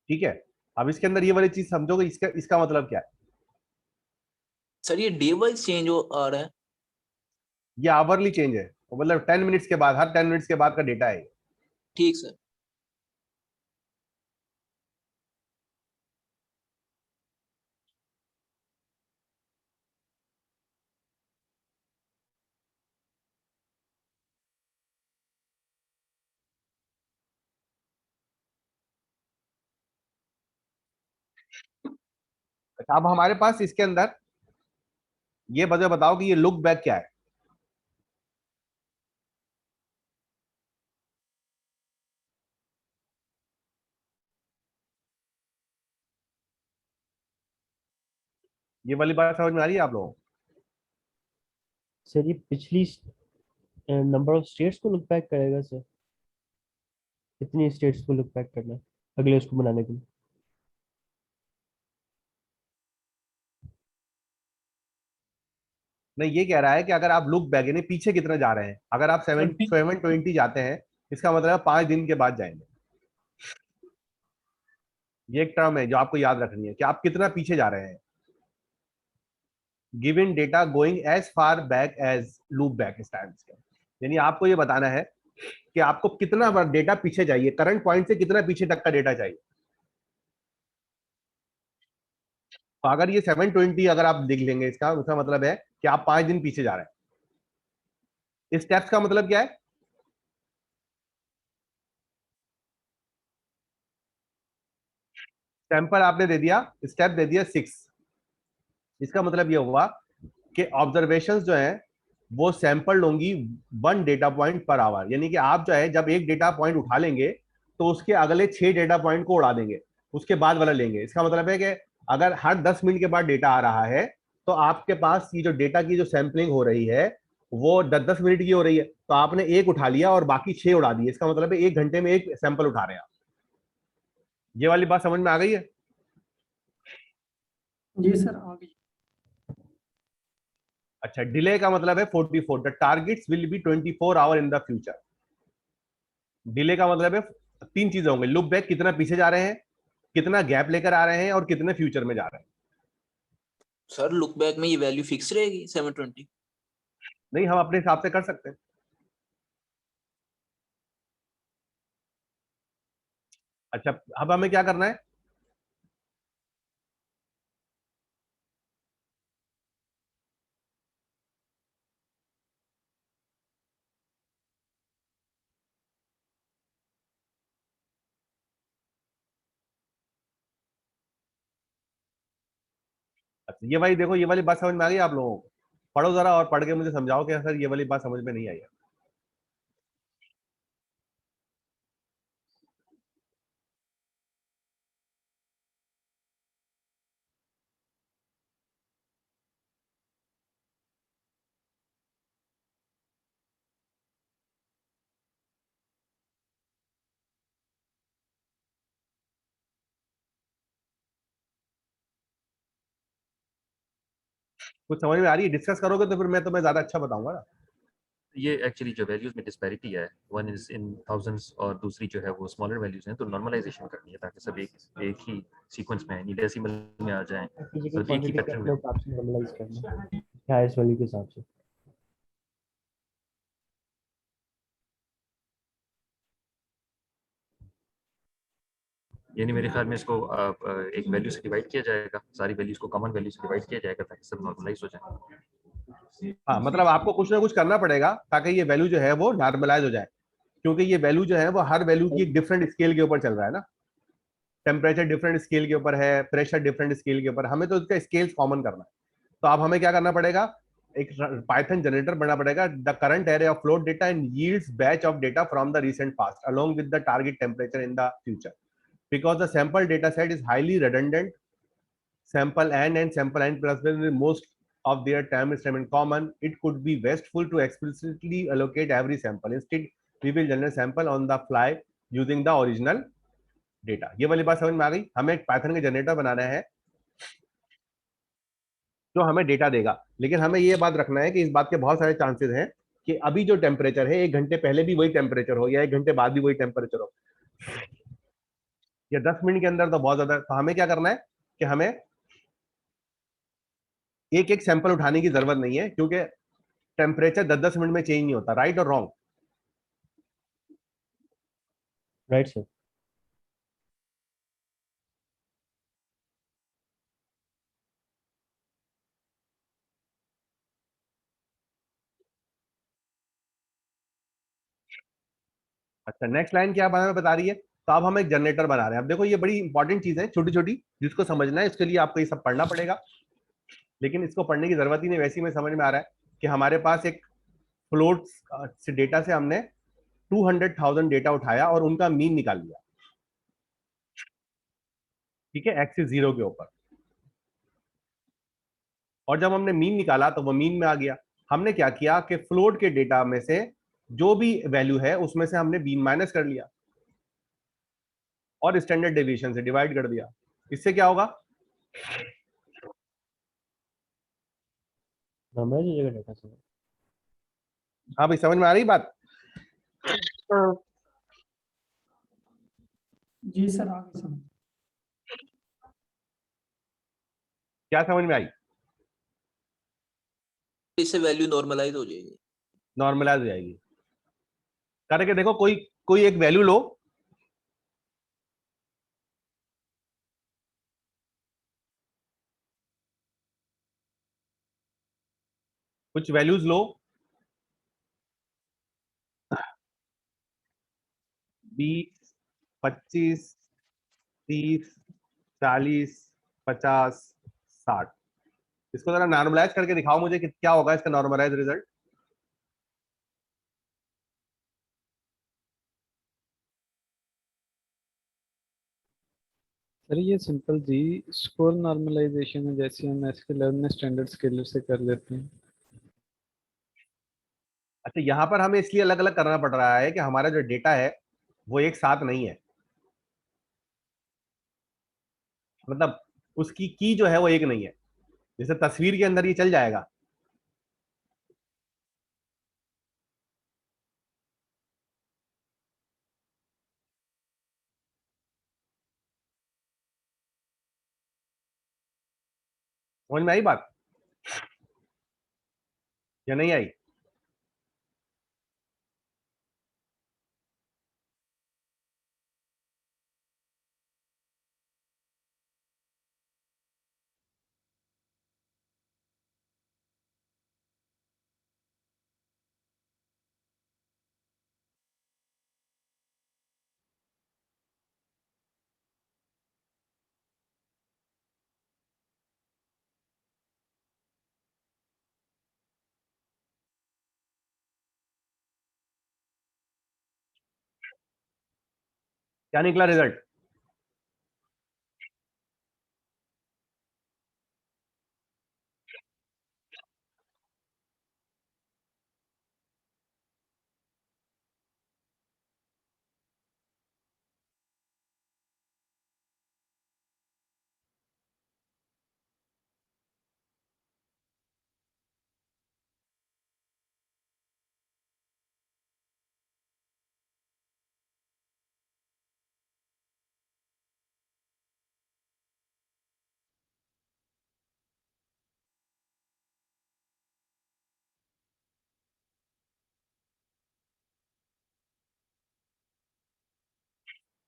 ठीक है, अब इसके अंदर ये वाली चीज समझोगे, इसका मतलब क्या है? सर ये डे वाइज चेंज हो आ रहा है। ये आवरली चेंज है, मतलब 10 मिनट्स के बाद, हर 10 मिनट्स के बाद का डेटा है। ठीक सर। अब हमारे पास इसके अंदर ये बताओ कि ये लुक बैक क्या है? ये वाली बात समझ में आ रही है आप लोगों को? सर ये पिछली नंबर ऑफ स्टेट्स को लुक बैक करेगा सर? कितनी स्टेट्स को लुक बैक करना है अगले उसको बनाने के लिए? नहीं, ये कह रहा है कि अगर आप लुक बैक यानी पीछे कितना जा रहे हैं, अगर आप 720 जाते हैं, इसका मतलब है 5 दिन के बाद जाएंगे। ये एक टर्म है जो आपको याद रखनी है कि आप कितना पीछे जा रहे हैं। Given data going as far back as loop back styles, यानी आपको ये बताना है कि आपको कितना डेटा पीछे चाहिए, करंट पॉइंट से कितना पीछे तक का डेटा चाहिए। तो अगर ये 720 अगर आप देख लेंगे, उसका मतलब है कि आप 5 दिन पीछे जा रहे हैं। इस स्टेप्स का मतलब क्या है? सैंपल आपने दे दिया, स्टेप दे दिया 6। इसका मतलब ये हुआ कि ऑब्जर्वेशंस जो है वो सैंपल होंगी 1 डेटा पॉइंट पर आवर, यानी कि आप जो है जब एक डेटा पॉइंट उठा लेंगे तो उसके अगले 6 डेटा पॉइंट को उड़ा देंगे, उसके बाद वाला लेंगे। इसका मतलब है कि अगर हर 10 मिनट के बाद डेटा आ रहा है तो आपके पास ये जो डेटा की जो सैंपलिंग हो रही है वो 10-10 मिनट की हो रही है, तो आपने एक उठा लिया और बाकी 6 उड़ा दिए। इसका मतलब है 1 घंटे में एक सैंपल उठा रहे हैं आप। ये वाली बात समझ में आ गई है? जी सर आ गई। अच्छा, डिले का मतलब है 44। The targets will be 24 hour in the future. Delay का मतलब है 3 चीजें होंगे, लुक बैक कितना पीछे जा रहे हैं, कितना गैप लेकर आ रहे हैं, और कितने फ्यूचर में जा रहे हैं। सर लुक बैक में ये वैल्यू फिक्स रहेगी 720? नहीं, हम अपने हिसाब से कर सकते हैं। अच्छा, अब हमें क्या करना है? अच्छा, ये भाई देखो, ये वाली बात समझ में आ गई आप लोगों को? पढ़ो जरा और पढ़ के मुझे समझाओ कि सर ये वाली बात समझ में नहीं आई है। कुछ समझ में आ रही है? डिस्कस करोगे तो फिर मैं तुम्हें ज्यादा अच्छा बताऊंगा ना। ये एक्चुअली जो वैल्यूज में डिस्पैरिटी है, वन इज इन थाउजेंड्स और दूसरी जो है वो स्मॉलर वैल्यूज हैं, तो नॉर्मलाइजेशन करनी है ताकि सब एक ही सीक्वेंस में नहीं डेसिमल में आ जाएं, फिजिकल तो एक ही क्वांटिटी के पैटर्न अपने में। हिसाब से नॉर्मलाइज करना हाईएस्ट वैल्यू के हिसाब से। यानी मेरे ख्याल में इसको एक वैल्यू से डिवाइड किया जाएगा, सारी वैल्यूज को कॉमन वैल्यू से डिवाइड किया जाएगा ताकि सब नॉर्मलाइज हो जाए। हाँ, मतलब आपको कुछ ना कुछ करना पड़ेगा ताकि ये वैल्यू जो है वो नॉर्मलाइज हो जाए, क्योंकि ये वैल्यू जो है वो हर वैल्यू की एक डिफरेंट स्केल के ऊपर चल रहा है ना। टेम्परेचर डिफरेंट स्केल के ऊपर है, प्रेशर डिफरेंट स्केल के ऊपर, हमें तो इसका स्केल्स कॉमन करना है। तो अब हमें क्या करना पड़ेगा? एक पाइथन जनरेटर बनाना पड़ेगा। The current array of float data and yields batch of data from the recent past along with the target temperature in the future, because the sample data set is highly redundant. Sample n and sample n plus one, most of their time is in common. It could be wasteful to explicitly allocate every sample. Instead, we will generate sample on the fly using the original data. ये वाली बात समझ में आ गई? हमें एक Python का generator बनाना है जो हमें डेटा देगा, लेकिन हमें ये बात रखना है कि इस बात के बहुत सारे चांसेस हैं कि अभी जो टेम्परेचर है 1 घंटे पहले भी वही टेम्परेचर हो या 1 घंटे बाद भी वही टेम्परेचर हो या 10 मिनट के अंदर तो बहुत ज्यादा। तो हमें क्या करना है कि हमें एक एक सैंपल उठाने की जरूरत नहीं है, क्योंकि टेम्परेचर 10-10 मिनट में चेंज नहीं होता। राइट और रॉन्ग? Right sir. अच्छा, नेक्स्ट लाइन क्या हमें बता रही है? तो अब हम एक जनरेटर बना रहे हैं। अब देखो, ये बड़ी इंपॉर्टेंट चीज है, छोटी छोटी, जिसको समझना है इसके लिए आपको ये सब पढ़ना पड़ेगा, लेकिन इसको पढ़ने की जरूरत ही नहीं। वैसे ही में समझ में आ रहा है कि हमारे पास एक फ्लोट से डेटा से हमने 200,000 डेटा उठाया और उनका मीन निकाल लिया। ठीक है, एक्सिस 0 के ऊपर। और जब हमने मीन निकाला तो वो मीन में आ गया। हमने क्या किया कि फ्लोट के डेटा में से जो भी वैल्यू है उसमें से हमने मीन माइनस कर लिया और स्टैंडर्ड डेविएशन से डिवाइड कर दिया। इससे क्या होगा? नॉर्मलाइज हो जाएगा डेटा सर। हाँ भाई, समझ में आ रही बात? जी सर आगे समझ। क्या समझ में आई? इससे वैल्यू नॉर्मलाइज हो जाएगी। नॉर्मलाइज हो जाएगी। करके देखो, कोई कोई एक वैल्यू लो, कुछ वैल्यूज लो, 20, 25, 30, 40, 50, 60। इसको जरा नॉर्मलाइज करके दिखाओ मुझे कि क्या होगा इसका नॉर्मलाइज रिजल्ट। सर ये सिंपल जी स्कोर नॉर्मलाइजेशन है, जैसे हम SQ11 में स्टैंडर्ड स्केलर से कर लेते हैं। अच्छा, यहाँ पर हमें इसलिए अलग अलग करना पड़ रहा है कि हमारा जो डेटा है वो एक साथ नहीं है, मतलब उसकी की जो है वो एक नहीं है। जैसे तस्वीर के अंदर ये चल जाएगा, समझ में आई बात या नहीं आई? क्या निकला रिजल्ट?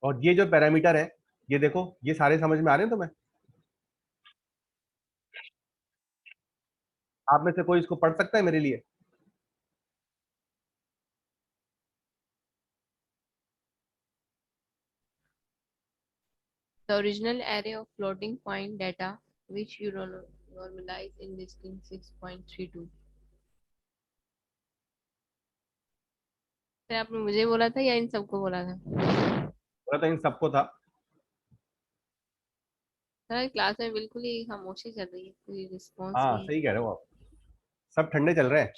और ये जो पैरामीटर है, ये देखो, ये सारे समझ में आ रहे हैं तुम्हें? आप में से कोई इसको पढ़ सकता है मेरे लिए? The original array of floating point data which you normalize in listing 6.32. Sir आपने मुझे बोला था या इन सबको बोला था? बोला था इन सबको था। सर क्लास में बिल्कुल ही खामोशी चल रही है, कोई रिस्पॉन्स हाँ नहीं है। सही कह रहे हो आप, सब ठंडे चल रहे हैं।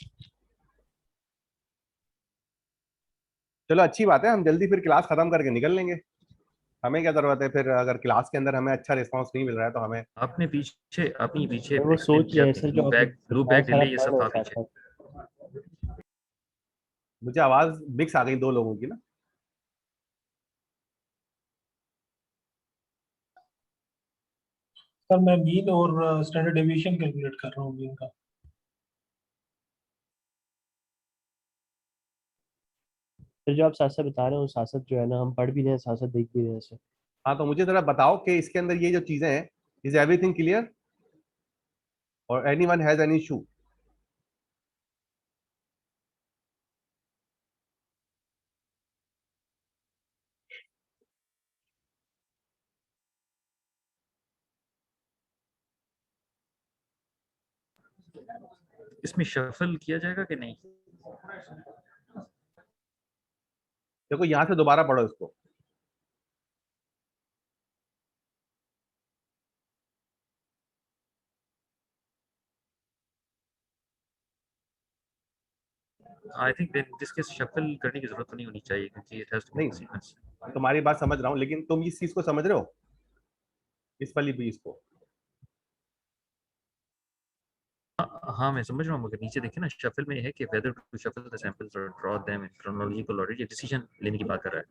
चलो अच्छी बात है, हम जल्दी फिर क्लास खत्म करके निकल लेंगे। हमें क्या जरूरत है फिर, अगर क्लास के अंदर हमें अच्छा रिस्पांस नहीं मिल रहा है तो हमें। आपने पीछे अपनी पीछे वो सोच रहे हैं सर जो आप लूप बैक सारा डिले ये पढ़ सब रहे था हैं साथ पीछे। साथ। मुझे आवाज मिक्स आ गई दो लोगों की ना। सर मैं मीन और स्टैंडर्ड डेविएशन कैलकुलेट कर रहा हूँ मीन का। सर जो आप साथ साथ बता रहे हो साथ साथ जो है ना हम पढ़ भी रहे हैं साथ साथ देख भी रहे हैं सर। हाँ, तो मुझे जरा बताओ कि इसके अंदर ये जो चीजें हैं, इज एवरीथिंग क्लियर और एनीवन हैज एनी इशू? इसमें शफल किया जाएगा कि नहीं? देखो यहाँ से दोबारा पढ़ो इसको। I think then this case shuffle करने की जरूरत नहीं होनी चाहिए क्योंकि इट हैज टू बी नहीं, सीक्वेंस। तुम्हारी बात समझ रहा हूँ, लेकिन तुम इस चीज को समझ रहे हो, इस वाली चीज को? हाँ मैं समझ रहा हूँ, मगर नीचे देखिए ना शफल में है कि whether to shuffle the samples और draw them in chronological order, ये डिसीजन लेने की बात कर रहा है।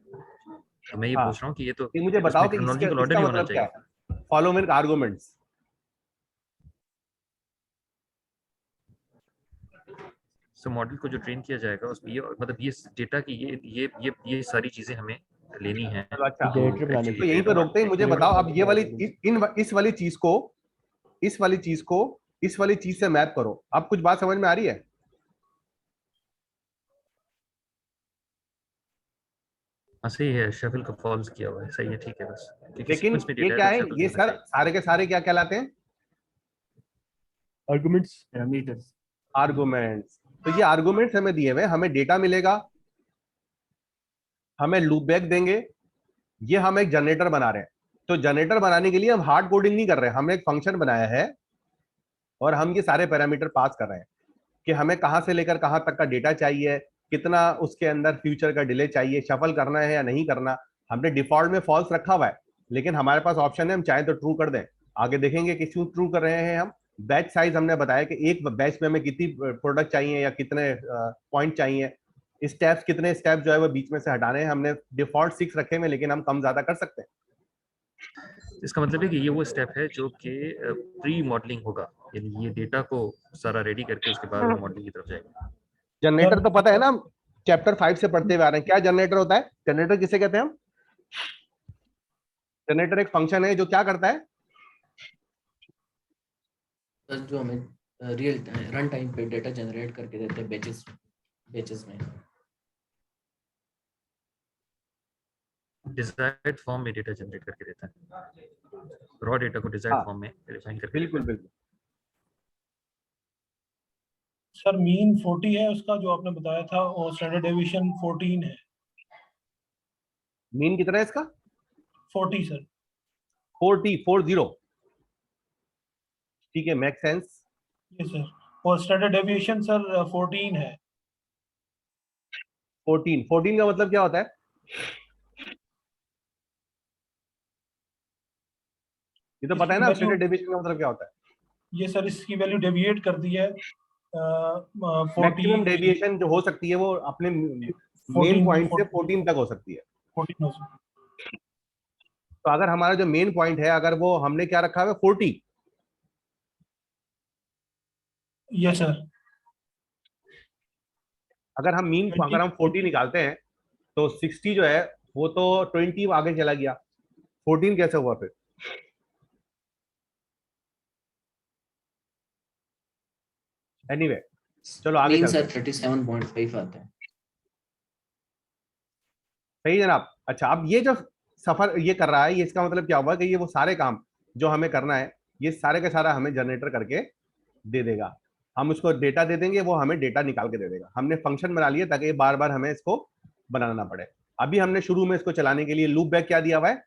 तो मैं ये हाँ, पूछ रहा हूँ कि ये तो मुझे इसमें बताओ कि क्रोनोलॉजिकल ऑर्डर इसका ही होना मतलब क्या चाहिए। है? Follow with arguments. So model को जो ट्रेन किया जाएगा उसमें ये मतलब ये डेटा की ये सारी चीजें हमें लेनी है। चलो अच्छा, जनरेटर बनाने तो यहीं पे रोकते हैं। मुझे बताओ अब ये वाली इस वाली चीज को इस वाली चीज से मैप करो। अब कुछ बात समझ में आ रही है? हाँ सही है, शफल को फॉल्स किया हुआ है, सही है, ठीक है बस, क्योंकि लेकिन सीक्वेंस में ये डेटा क्या है है, तो shuffle ये भी होना सर चाहिए। सारे के सारे क्या कहलाते हैं? Arguments, parameters. आर्गुमेंट्स। तो ये आर्गुमेंट्स हमें दिए हुए, हमें डेटा मिलेगा, हमें लूप बैक देंगे, ये हम एक जनरेटर बना रहे हैं। तो जनरेटर बनाने के लिए हम हार्ड कोडिंग नहीं कर रहे हैं, हमने एक फंक्शन बनाया है और हम ये सारे पैरामीटर पास कर रहे हैं कि हमें कहां से लेकर कहां तक का डेटा चाहिए, कितना उसके अंदर फ्यूचर का डिले चाहिए, शफल करना है या नहीं करना। हमने डिफॉल्ट में फॉल्स रखा हुआ है, लेकिन हमारे पास ऑप्शन है, हम चाहे तो ट्रू कर दें। आगे देखेंगे कि क्यों ट्रू कर रहे हैं हम। बैच साइज हमने बताया कि एक बैच में हमें कितनी प्रोडक्ट चाहिए या कितने पॉइंट चाहिए। स्टेप्स, कितने स्टेप जो है वो बीच में से हटाने हैं। हमने डिफॉल्ट 6 रखे हुए, लेकिन हम कम ज्यादा कर सकते हैं। इसका मतलब है कि ये वो स्टेप है जो कि प्री मॉडलिंग होगा, यानी ये डेटा को सारा रेडी करके उसके बाद मॉडलिंग की तरफ जाएगा। जनरेटर तो पता है ना, चैप्टर 5 से पढ़ते हुए आ रहे हैं। क्या जनरेटर होता है? जनरेटर किसे कहते हैं हम? जनरेटर एक फंक्शन है जो क्या करता है? जो हमें रियल रन टाइम पे डेटा जनरेट करके देते हैं बैचेस में। डिजायर्ड फॉर्म में डेटा जनरेट करके देता है, रॉ डेटा को डिजायर्ड फॉर्म में रिफाइन करके बिल्कुल बिल्कुल। सर मीन 40 है उसका जो आपने बताया था, और स्टैंडर्ड डेविएशन 14 है। मीन कितना है इसका? 40 सर। 40 ठीक है, मेक सेंस। Yes sir. और स्टैंडर्ड डेविएशन सर 14 है। 14 का मतलब क्या होता है? ये तो पता है इसकी ना, वैल्यू, स्टैंडर्ड डेविएशन का मतलब क्या होता है? ये सर इसकी वैल्यू डेविएट कर दी है 40 मैक्सिमम डेविएशन जो हो सकती है वो अपने मेन पॉइंट से 14 तक हो सकती है। 14 हो सकती है। तो अगर हमारा जो मेन पॉइंट है, अगर वो हमने क्या रखा है 40, यस सर। अगर हम 40 निकालते हैं तो 60 जो है वो तो 20 आगे चला गया, 14 कैसे हुआ फिर? एनीवे चलो आगे मीन चलते सर हैं। 37.5 आता है। सही जनाब। अच्छा, अब ये जो सफर ये कर रहा है, ये इसका मतलब क्या हुआ कि ये वो सारे काम जो हमें करना है, ये सारे का सारा हमें जनरेटर करके दे देगा। हम उसको डेटा दे देंगे, वो हमें डेटा निकाल के दे देगा। हमने फंक्शन बना लिया ताकि बार बार हमें इसको बनाना ना पड़े। अभी हमने शुरू में इसको चलाने के लिए लूप बैक क्या दिया हुआ है?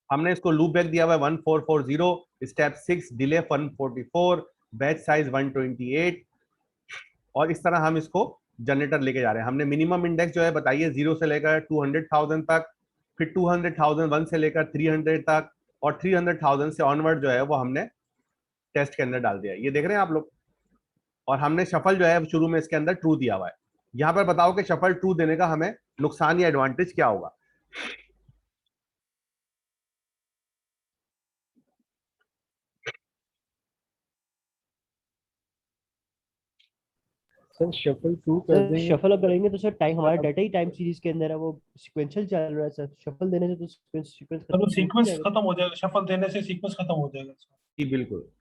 हमने इसको लूप बैक दिया हुआ है 1440, स्टेप 6 डिले 144, बैच साइज 128, और इस तरह हम इसको जनरेटर लेके जा रहे हैं। हमने मिनिमम इंडेक्स जो है बताइए 0 से लेकर 200,000 तक, फिर 200,000 1 से लेकर 300 तक, और 300,000 से ऑनवर्ड जो है वो हमने टेस्ट के अंदर डाल दिया। ये देख रहे हैं आप लोग। और हमने शफल जो है शुरू में इसके अंदर ट्रू दिया हुआ है। यहां पर बताओ कि शफल ट्रू देने का हमें नुकसान या एडवांटेज क्या होगा? सर शफल टू कर सर देंगे शफल करेंगे तो सर टाइम, हमारा डाटा ही टाइम सीरीज के अंदर है, वो सीक्वेंशियल चल रहा है सर। शफल देने से तो सीक्वेंस सर वो खत्म हो सीक्वेंस जाएगा। खत्म हो जाएगा, शफल देने से सीक्वेंस खत्म हो जाएगा। जी बिल्कुल।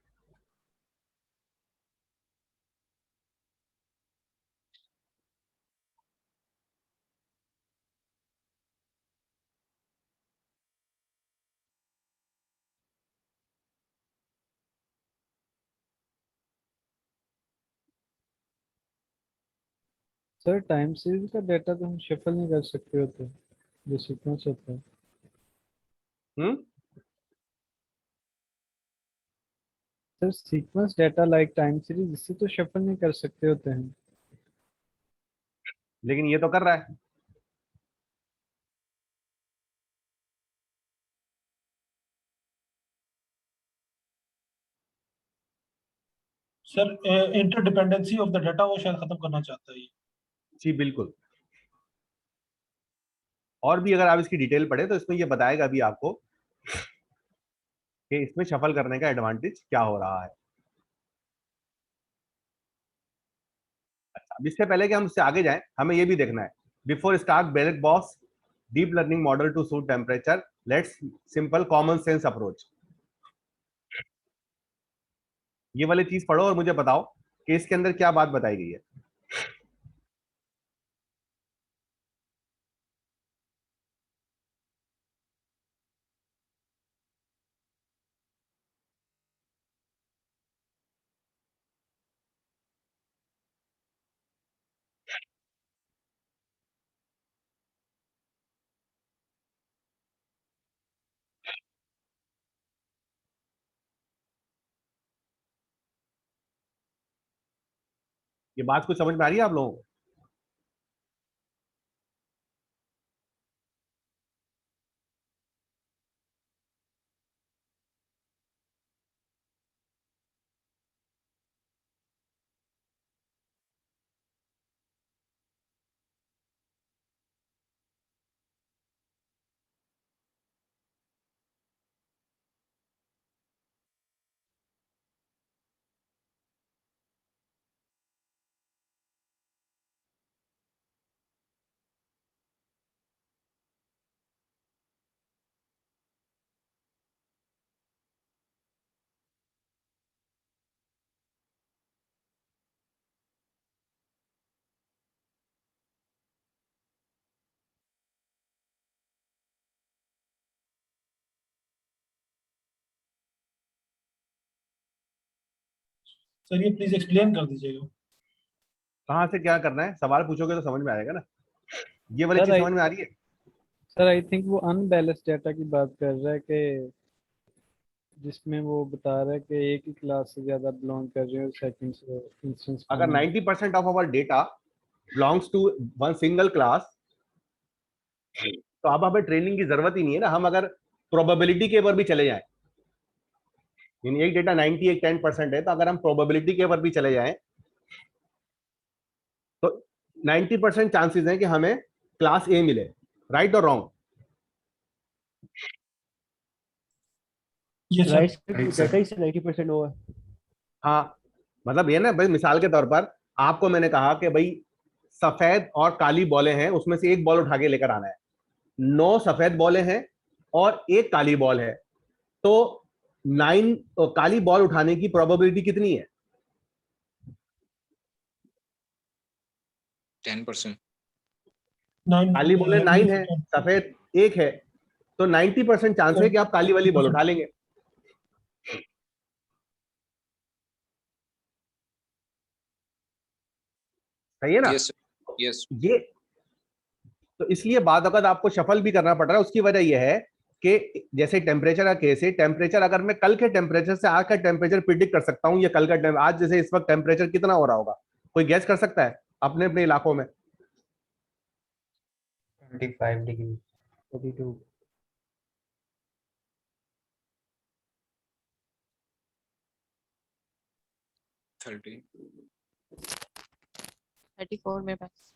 सर टाइम सीरीज का डेटा तो हम शफल नहीं कर सकते होते, जो सीक्वेंस होता है। Sir sequence data like time series, इससे तो शफल नहीं कर सकते होते हैं। लेकिन ये तो कर रहा है। Sir interdependency of the data वो शायद खत्म करना चाहता है ये। जी बिल्कुल। और भी अगर आप इसकी डिटेल पढ़े तो इसमें ये बताएगा भी आपको कि इसमें शफल करने का एडवांटेज क्या हो रहा है। अच्छा, अब इससे पहले कि हम इससे आगे जाएं, हमें ये भी देखना है, before start ballot box deep learning model to suit temperature, let's simple common sense approach. ये वाली चीज पढ़ो और मुझे बताओ कि इसके अंदर क्या बात बताई गई है। ये बात कुछ समझ में आ रही है आप लोगों को? सर ये प्लीज एक्सप्लेन कर दीजिएगा। कहाँ से क्या करना है, सवाल पूछोगे तो समझ में आएगा ना। ये वाली सर चीज समझ में आ रही है? सर आई थिंक वो अनबैलेंस डाटा की बात कर रहा है कि जिसमें वो बता रहा है कि एक ही क्लास से ज्यादा बिलोंग कर रहे हो सेकंड इंस्टेंस अगर 90% of our data belongs to one single class, तो अब हमें ट्रेनिंग की जरूरत ही नहीं है ना। हम अगर प्रोबेबिलिटी के ऊपर भी चले जाएं, यानी एक डेटा 90 एक 10% है, तो अगर हम प्रोबेबिलिटी के ऊपर भी चले जाएं तो 90% चांसेस हैं कि हमें क्लास ए मिले। राइट और wrong? Yes right sir. Data ही से 90% हुआ है। हाँ, मतलब ये ना भाई, मिसाल के तौर पर आपको मैंने कहा कि भाई सफेद और काली बॉलें हैं, उसमें से एक बॉल उठा के लेकर आना है। 9 सफेद बॉलें हैं और एक काली बॉल है, तो 9 काली बॉल उठाने की प्रोबेबिलिटी कितनी है? 10%। काली बॉलें 9 है, सफेद एक है, तो 90% चांस है कि आप काली वाली बॉल उठा लेंगे। सही है ना? Yes yes. ये तो इसलिए बाद अगर आपको शफल भी करना पड़ रहा है, उसकी वजह यह है कि जैसे टेम्परेचर का केस है, टेम्परेचर अगर मैं कल के टेम्परेचर से आज का टेम्परेचर प्रिडिक्ट कर सकता हूं, या कल का आज जैसे इस वक्त टेम्परेचर कितना हो रहा होगा, कोई गैस कर सकता है अपने अपने इलाकों में? 25 डिग्री। 42। 30। 34 मेरे पास।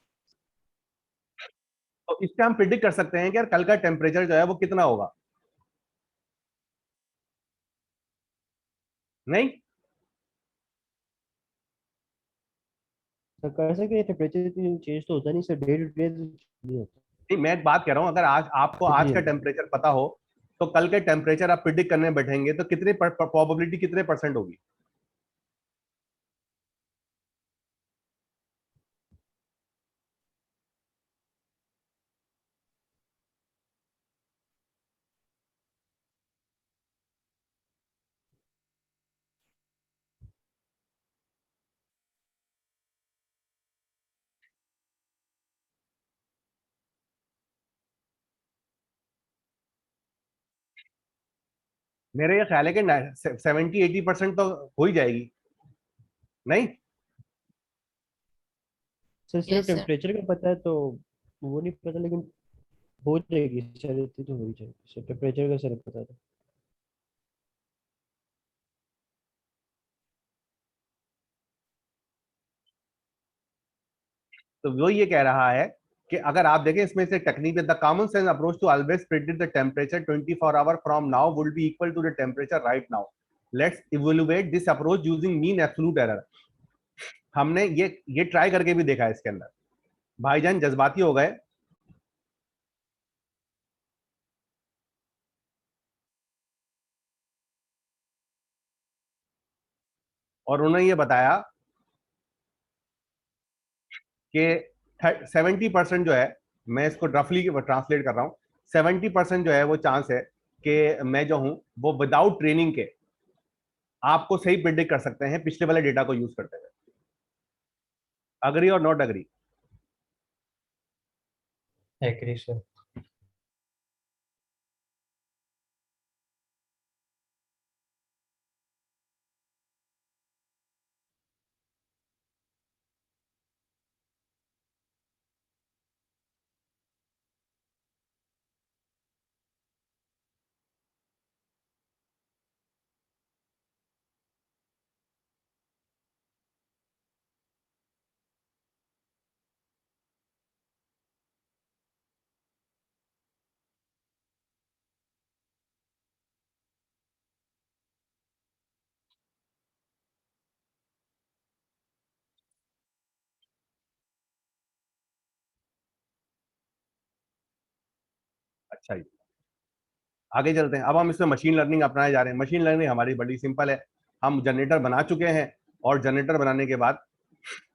तो इससे हम प्रिडिक्ट कर सकते हैं कि यार कल का टेम्परेचर जो है वो कितना होगा। नहीं? सर कर सकते टेम्परेचर चेंज तो होता नहीं सर, डे टू डे नहीं होता। नहीं, मैं बात कर रहा हूं, अगर आज आपको आज कितनी का जल्दी? टेम्परेचर पता हो तो कल के टेम्परेचर आप प्रिडिक्ट करने बैठेंगे तो कितनी प्रोबेबिलिटी कितने परसेंट होगी? मेरे ये ख्याल है कि 70-80% तो हो ही जाएगी। नहीं? सर सिर्फ यस सर। टेम्परेचर का पता है तो वो नहीं पता, लेकिन हो जाएगी सर, इतनी तो हो ही जाएगी सर, टेम्परेचर का सर पता था। तो वो ये कह रहा है कि अगर आप देखें इसमें से technique the common sense approach to always predict the temperature 24 hour from now would be equal to the temperature right now, let's evaluate this approach using mean absolute error. हमने ये ट्राई करके भी देखा है इसके अंदर। भाईजान जज्बाती हो गए, और उन्होंने ये बताया कि 70% जो है, मैं इसको रफली ट्रांसलेट कर रहा हूं, 70% जो है वो चांस है कि मैं जो हूं वो विदाउट ट्रेनिंग के आपको सही प्रिडिक्ट कर सकते हैं पिछले वाले डेटा को यूज करते हुए। अग्री और नॉट अग्री? Agree sir. अच्छा जी, आगे चलते हैं। अब हम इसमें मशीन लर्निंग अपनाए जा रहे हैं। मशीन लर्निंग हमारी बड़ी सिंपल है। हम जनरेटर बना चुके हैं, और जनरेटर बनाने के बाद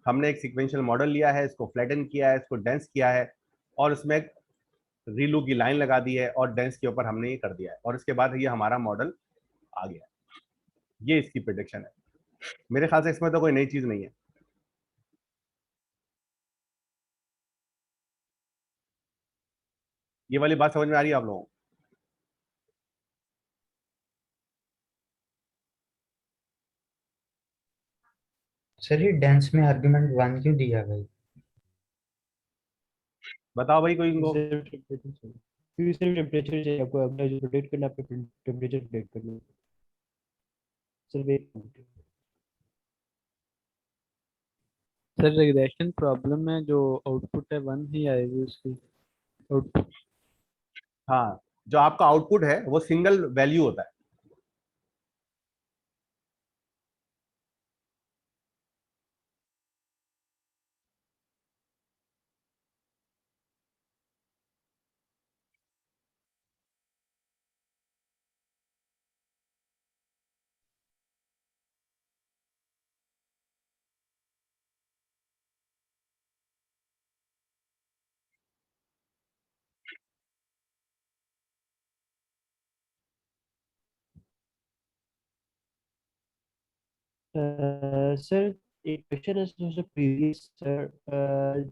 हमने एक सीक्वेंशियल मॉडल लिया है, इसको फ्लैटन किया है, इसको डेंस किया है, और उसमें एक रीलू की लाइन लगा दी है, और डेंस के ऊपर हमने ये कर दिया है, और इसके बाद ये हमारा मॉडल आ गया। ये इसकी प्रिडिक्शन है। मेरे ख्याल से इसमें तो कोई नई चीज नहीं है। ये वाली बात समझ में आ रही है आप लोगों को? सर ये डेंस में आर्गुमेंट 1 क्यों दिया भाई? बताओ भाई कोई इनको। सिर्फ टेम्परेचर चाहिए आपको, अपना जो प्रिडिक्ट करना है, टेम्परेचर प्रिडिक्ट करना है। सिर्फ एक मिनट। सर रिग्रेशन प्रॉब्लम में जो आउटपुट है 1 ही आएगी उसकी आउटपुट। हाँ, जो आपका आउटपुट है वो सिंगल वैल्यू होता है। सर एक क्वेश्चन है सर प्रीवियस सर।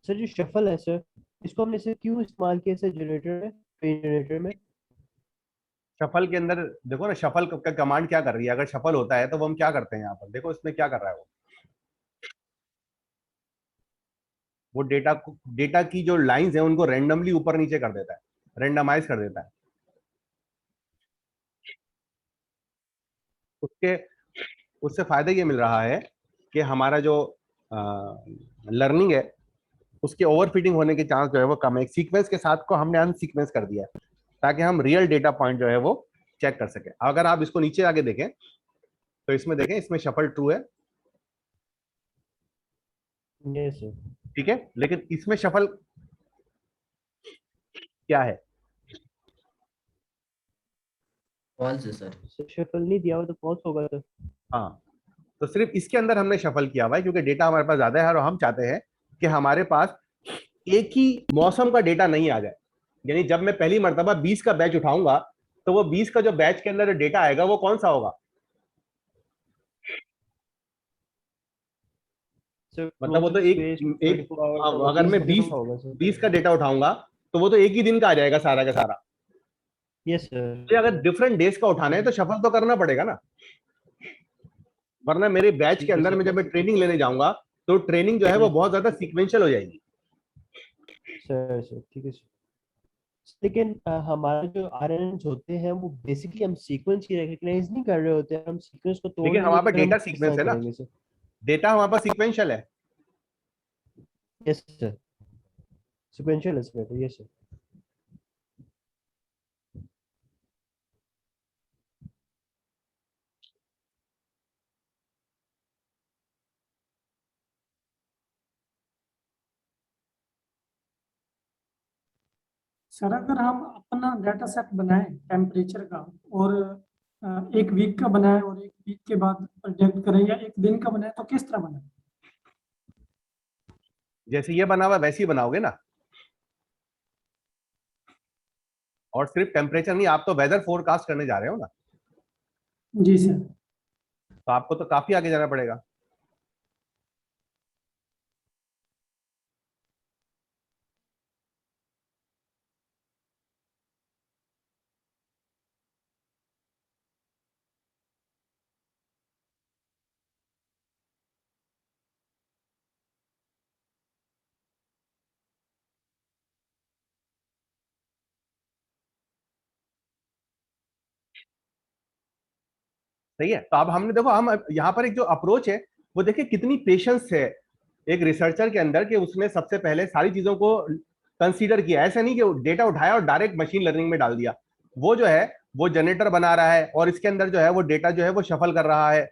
सर जो शफल है सर, इसको हमने सर क्यों इस्तेमाल किया सर जनरेटर में, जनरेटर में? शफल के अंदर देखो ना, शफल का कमांड क्या कर रही है। अगर शफल होता है तो वो हम क्या करते हैं यहाँ पर, देखो इसमें क्या कर रहा है वो डेटा की जो लाइंस है उनको रेंडमली ऊपर नीचे कर देता है, रेंडमाइज कर देता है। उसके उससे फायदा ये मिल रहा है कि हमारा जो लर्निंग है उसके ओवरफिटिंग होने के चांस जो है वो कम है। एक सीक्वेंस के साथ को हमने अनसीक्वेंस कर दिया है ताकि हम रियल डेटा पॉइंट जो है वो चेक कर सके। अगर आप इसको नीचे आगे देखें तो इसमें देखें, इसमें शफल ट्रू है, यस सर। ठीक है, लेकिन इसमें शफल क्या है? फॉल्स है सर। शफल नहीं दिया हुआ तो फॉल्स होगा सर। हाँ, तो सिर्फ इसके अंदर हमने शफल किया हुआ है क्योंकि डेटा हमारे पास ज्यादा है और हम चाहते हैं कि हमारे पास एक ही मौसम का डेटा नहीं आ जाए। यानी जब मैं पहली मर्तबा 20 का बैच उठाऊंगा तो वो 20 का जो बैच के अंदर डेटा आएगा वो कौन सा होगा? मतलब वो तो एक अगर मैं 20 का डेटा उठाऊंगा तो वो तो एक ही दिन का आ जाएगा सारा का सारा। Yes sir. तो अगर डिफरेंट डेज का उठाना है तो शफल तो करना पड़ेगा ना, वरना मेरे बैच के अंदर में जब मैं ट्रेनिंग लेने जाऊंगा तो ट्रेनिंग जो है वो बहुत ज्यादा सीक्वेंशियल हो जाएगी। सर ठीक है सर। लेकिन हमारे जो आरएनएस होते हैं वो बेसिकली हम सीक्वेंस ही रिकॉग्नाइज नहीं कर रहे होते हैं, हम सीक्वेंस को तोड़ लेकिन हमारे पास फिर हम डेटा किस सीक्वेंस तरह है ना, करेंगे सर? डेटा हमारे पास सीक्वेंशियल है। Yes sir. Sequential is better. Yes, sir. Sir अगर हम अपना डाटा सेट बनाएं टेम्परेचर का और एक वीक का बनाएं और एक वीक के बाद प्रोजेक्ट करें या एक दिन का बनाएं तो किस तरह बनाएं? जैसे ये बना हुआ वैसे ही बनाओगे ना, और सिर्फ टेम्परेचर नहीं, आप तो वेदर फोरकास्ट करने जा रहे हो ना। जी सर। तो आपको तो काफी आगे जाना पड़ेगा। सही है। तो अब हमने देखो, हम यहाँ पर एक जो अप्रोच है वो देखिए कितनी पेशेंस है एक रिसर्चर के अंदर, कि उसने सबसे पहले सारी चीजों को कंसीडर किया। ऐसा नहीं कि डेटा उठाया और डायरेक्ट मशीन लर्निंग में डाल दिया। वो जो है वो जनरेटर बना रहा है और इसके अंदर जो है वो डेटा जो है वो शफल कर रहा है।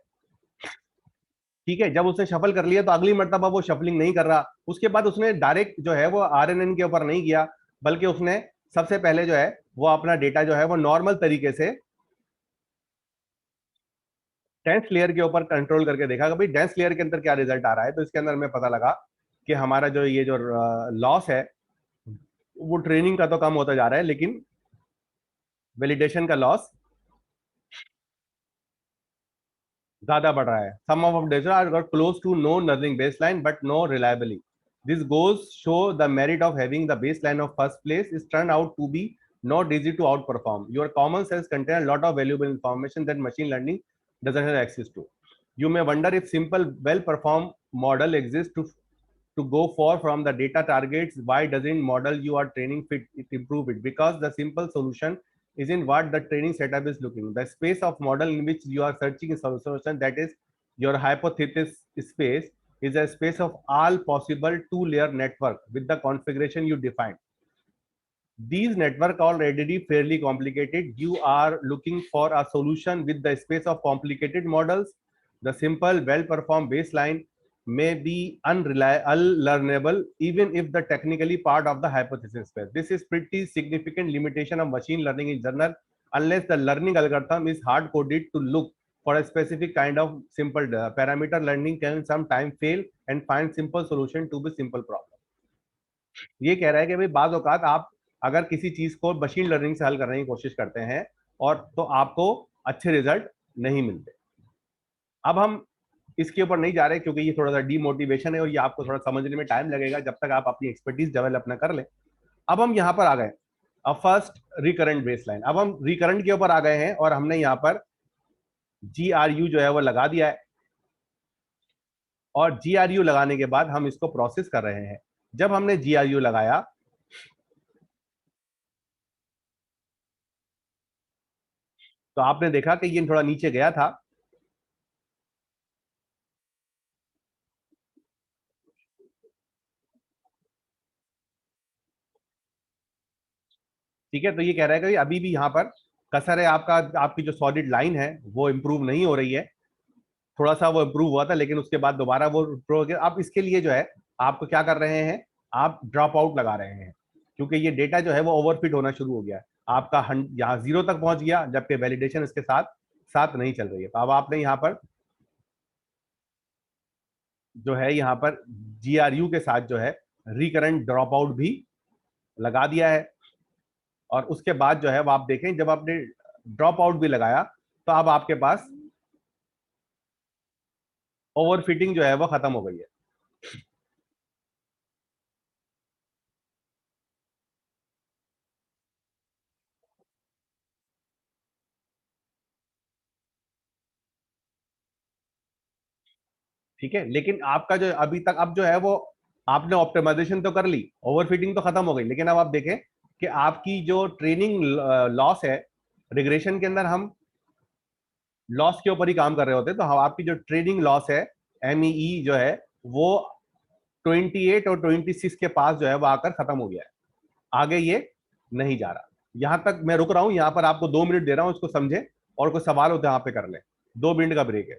ठीक है, जब उसने शफल कर लिया तो अगली मर्तबा वो शफलिंग नहीं कर रहा। उसके बाद उसने डायरेक्ट जो है वो आरएनएन के ऊपर नहीं किया, बल्कि उसने सबसे पहले जो है वो अपना डेटा जो है वो नॉर्मल तरीके से डेंस लेयर के ऊपर कंट्रोल करके देखा कि भाई डेंस लेयर के अंदर क्या रिजल्ट आ रहा है। तो इसके अंदर हमें पता लगा कि हमारा जो ये जो लॉस है वो ट्रेनिंग का तो कम होता जा रहा है, लेकिन वैलिडेशन का लॉस ज्यादा बढ़ रहा है। Sum of data are close to no nothing baseline but no reliably. This goes show the merit of having the baseline of first place is turned out to be not easy to outperform. Your common sense contain a lot of valuable information that machine learning doesn't have access to. You may wonder if simple well-performed model exists to go for from the data targets. Why doesn't model you are training fit it improve it? Because the simple solution isn't what the training setup is looking. The space of model in which you are searching a solution, that is your hypothesis space, is a space of all possible two-layer network with the configuration you define. These network are already fairly complicated. You are looking for a solution with the space of complicated models. The simple, well-performed baseline may be unlearnable, even if the technically part of the hypothesis space. This is pretty significant limitation of machine learning in general, unless the learning algorithm is hard-coded to look for a specific kind of simple parameter. Learning can sometimes fail and find simple solution to be simple problem. ये कह रहा है कि भाई बाज़ औकात आप अगर किसी चीज को मशीन लर्निंग से हल करने की कोशिश करते हैं और तो आपको अच्छे रिजल्ट नहीं मिलते। अब हम इसके ऊपर नहीं जा रहे क्योंकि ये थोड़ा सा डीमोटिवेशन है और ये आपको थोड़ा समझने में टाइम लगेगा जब तक आप अपनी एक्सपर्टीज डेवलप ना कर ले। अब हम यहाँ पर आ गए, अब फर्स्ट रिकरेंट बेसलाइन। अब हम रिकरेंट के ऊपर आ गए हैं और हमने यहाँ पर GRU जो है वो लगा दिया है, और GRU लगाने के बाद हम इसको प्रोसेस कर रहे हैं। जब हमने GRU लगाया तो आपने देखा कि ये थोड़ा नीचे गया था, ठीक है। तो ये कह रहा है कि अभी भी यहाँ पर कसर है, आपकी जो सॉलिड लाइन है वो इंप्रूव नहीं हो रही है। थोड़ा सा वो इंप्रूव हुआ था लेकिन उसके बाद दोबारा वो इंप्रूव हो गया। अब इसके लिए जो है आपको क्या कर रहे हैं, आप ड्रॉप आउट लगा रहे हैं क्योंकि ये डेटा जो है वो ओवरफिट होना शुरू हो गया है। आपका यहाँ 0 तक पहुंच गया जबकि वैलिडेशन इसके साथ नहीं चल रही है। तो अब आपने यहाँ पर जो है यहाँ पर GRU के साथ जो है रिकरेंट ड्रॉप आउट भी लगा दिया है। और उसके बाद जो है वो आप देखें जब आपने ड्रॉप आउट भी लगाया तो अब आपके पास ओवरफिटिंग जो है वो खत्म हो गई है। ठीक है, लेकिन आपका जो अभी तक अब जो है वो आपने ऑप्टिमाइजेशन तो कर ली, ओवरफिटिंग तो खत्म हो गई, लेकिन अब आप देखें कि आपकी जो ट्रेनिंग लॉस है, रिग्रेशन के अंदर हम लॉस के ऊपर ही काम कर रहे होते हैं, तो आपकी जो ट्रेनिंग लॉस है MEE जो है वो 28 और 26 के पास जो है वो आकर खत्म हो गया है, आगे ये नहीं जा रहा। यहां तक मैं रुक रहा हूं, यहां पर आपको 2 मिनट दे रहा हूं, इसको समझे, और कोई सवाल हो तो यहाँ पे कर ले। 2 मिनट का ब्रेक है।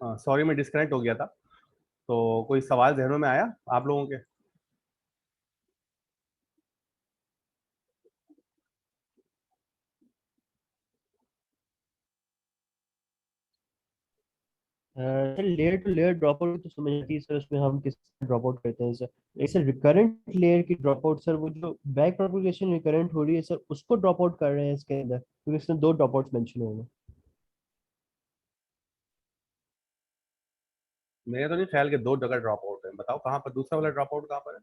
सॉरी, मैं डिस्कनेक्ट हो गया था। तो कोई सवाल जहनों में आया आप लोगों के? Sir layer two layer drop out तो समझ आती है सर, उसमें हम किस ड्रॉप आउट करते हैं सर। एक सर रिकरेंट लेयर की ड्रॉप आउट सर, वो जो बैक प्रोपगेशन रिकरेंट हो रही है सर, उसको ड्रॉप आउट कर रहे हैं इसके अंदर, क्योंकि इसमें 2 ड्रॉप आउट्स मेंशन हुए हैं। मेरे तो नहीं ख्याल के 2 जगह ड्रॉप आउट है। बताओ कहाँ पर दूसरा वाला ड्रॉप आउट कहाँ पर है?